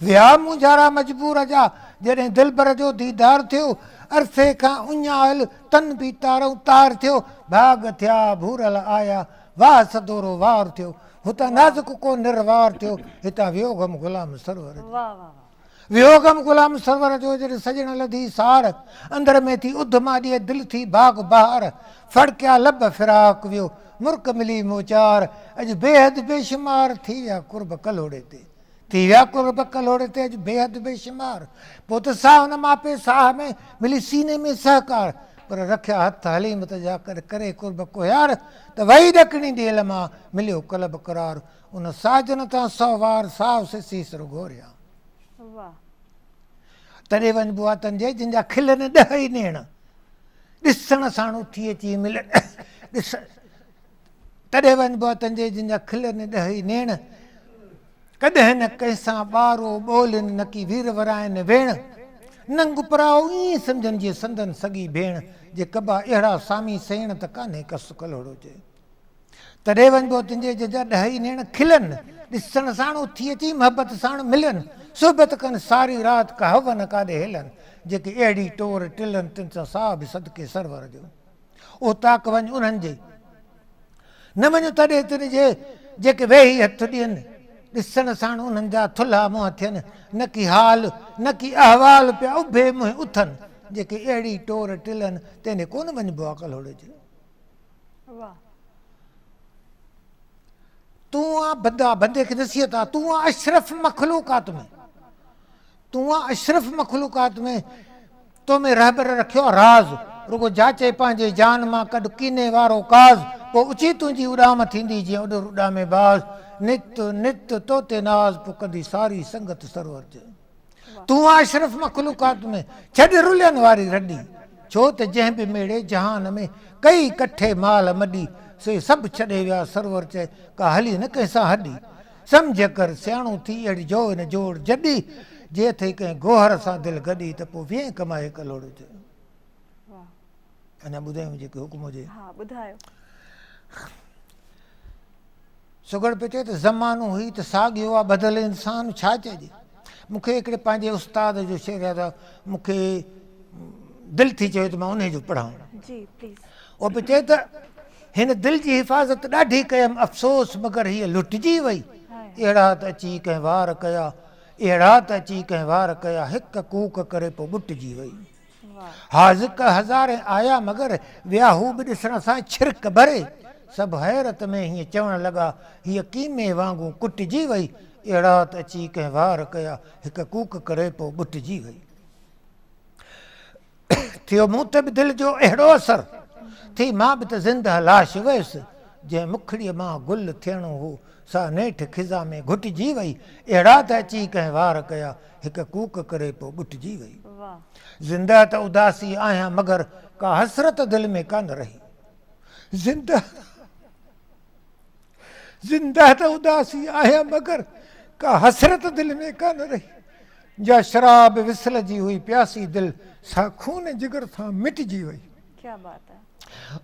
विया मुंझारा मजबूर जा। जॾहिं दिलबर जो दीदार थियो, अरसे खां उञायल तन बि तारूं तार थियो, भाग थिया भूरल आया वाह सदोरो वार थियो, हुतां नाज़ुक को निर्वार थियो, हितां वियोगम ग़ुलाम सरवर जो। वियोगम ग़ुलाम सरवर जो जॾहिं सजण लधी सार, अंदर में थी उध माॾीअ दिलि थी बाग बहार, फड़किया लब फिराक वियो मुर्क मिली मोचार, अॼु बेहद बेशुमार थी विया कुर्ब कलोड़े ते, थी विया कुर्ब कलोड़े ते अॼु बेहद बेशुमार। पोइ त साह न मापे साह में मिली सीने में सहकार, पर रखिया हथ हलीमत जा करे कुर्ब को यार, त वही ॾकणी ॾींहं मां मिलियो कलब करार, उन साजन तां 100 वार साव से सीसर घोरिया। तॾहिं वञिबो आहे तंहिंजे जंहिंजा खिलनि 10 ई नेण, ॾिसण साण उथी अची मिलनि ॾिस, तॾहिं वञिबो आहे तंहिंजे जंहिंजा खिलनि 10 ई नेण, कॾहिं न कंहिंसां ॿारो ॿोलिन न की वीर वराइनि भेण, नंग पराओ ईअं सम्झनि जीअं संदन सॻी भेण, जे कबा अहिड़ा सामी सेण त कान्हे कस कलोड़ो जे। तॾहिं वञिबो तुंहिंजे जंहिंजा 10 ई नेण खिलनि, ॾिसण साण उथी अची मोहबत साण मिलनि, सोबत कनि सारी राति कहव न काॾे हिलनि, जेके अहिड़ी टोर टिलनि तिन सां साह बि सदके सरवर जो। ओ ताक वञ उन्हनि जे, न वञ तॾहिं तिन जे जेके वेही हथ ॾियनि, ॾिसण साण उन्हनि जा थुल्हा मुंहं थियनि, न की हाल न की अहवाल पिया उभे मुंहुं उथनि, जेके अहिड़ी टोर टिलनि तंहिंजे कोन वञिबो आहे कलोड़े जे। तूं आहे बंदा, बंदे खे नसीहत आहे, तूं आहे अशरफ मखलूकात में, तूं आहे अशरफ मखलूकात में, तो में रहबर रखियो राज़, रुगो जाचे पंहिंजे जान मां कॾ कीने वारो काज़, पोइ उची तुंहिंजी उॾाम थींदी जीअं उॾ उॾामे बाज़, नित नित तोते नाज़ पोइ कंदी सारी संगत सरवर जे। तूं आहे अशरफ मखलूकात में, छॾ रुलियनि वारी रॾी, छो त जंहिं बि मेड़े जहान में कई कठे माल मॾी, से सभु छॾे विया सरवर चए का हली न कंहिंसां हॾी, सम्झ कर सियाणो थी अहिड़ी जो न जोड़ जॾी, जे थई कंहिं गोहर सां दिलि गॾी त पोइ वीह कमाए कलोड़ो जे। अञा ॿुधायूं जेके हुकुम हुजे। हा ॿुधायो। सुगड़ पियो चए त ज़मानो हुई त साॻियो आहे बदल इंसान छा चइजे। मूंखे हिकिड़े पंहिंजे उस्ताद जो शेर यादि आहे, मूंखे दिलि थी चयो त मां उन जो पढ़ां। जी प्लीज़। उहो पियो चए त हिन दिलि जी हिफ़ाज़त ॾाढी कयमि अफ़सोस मगर हीअ लुटिजी वई, अहिड़ा त अची कंहिं वार कया, अहिड़ा त अची कंहिं वार कया, हिकु कूक करे पोइ ॿुटिजी वई। हाज़िक हज़ारे आया मगर विया हू बि ॾिसण सां छिरक भरे, सभु हैरत में हीअं चवणु लॻा हीअ कीमे वांगुरु कुटिजी वई, अहिड़ा त अची कंहिं वार कया, हिकु कूक करे पोइ ॿुटिजी वई। थियो मूं ते बि दिलि जो अहिड़ो असरु, थी मां बि त ज़िंदह लाश वयसि, जंहिं मुखड़ीअ मां गुल थियणो हो सा नेठि खिज़ा में घुटिजी वई, अहिड़ा त अची कंहिं वार कया, हिकु कूक करे पोइ ॿुटिजी वई। ज़िंदह त उदासी आहियां मगर का हसरत दिलि में कान रही, ज़िंदह त उदासी आहियां मगर का हसरत दिलि में कान रही, जा शराब विसल जी हुई प्यासी दिलि सा खून जिगर सां मिटिजी वई। क्या बात है।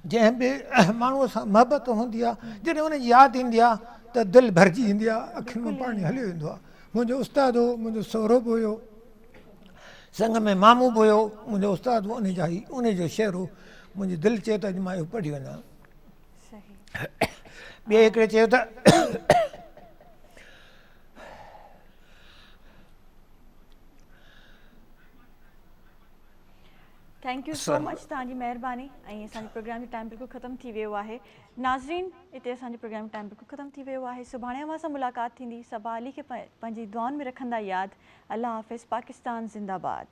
जंहिं बि माण्हूअ सां मोहबत हूंदी आहे, जॾहिं उनजी यादि ईंदी आहे त दिलि भरिजी ईंदी आहे, अखियुनि में पाणी हली वेंदो आहे। मुंहिंजो उस्ताद हो, मुंहिंजो सौरभ हुयो, संग में मामू बि हुयो मुंहिंजो उस्तादु उन जा ई उन जो शेर हो मुंहिंजी दिलि चए त अॼु मां इहो पढ़ी वञा। ॿिए हिकिड़े चयो त थैंक यू सो मच तव्हांजी महिरबानी। ऐं असांजे प्रोग्राम जो टाइम बिल्कुलु ख़तमु थी वियो आहे। नाज़रीन, हिते असांजे प्रोग्राम जो टाइम बिल्कुलु ख़तमु थी वियो आहे। सुभाणे अवां सां मुलाक़ात थींदी। सबा अली खे पंहिंजी दुआउनि में रखंदा यादि। अल्लाह हाफ़िज़। पाकिस्तान ज़िंदाबाद।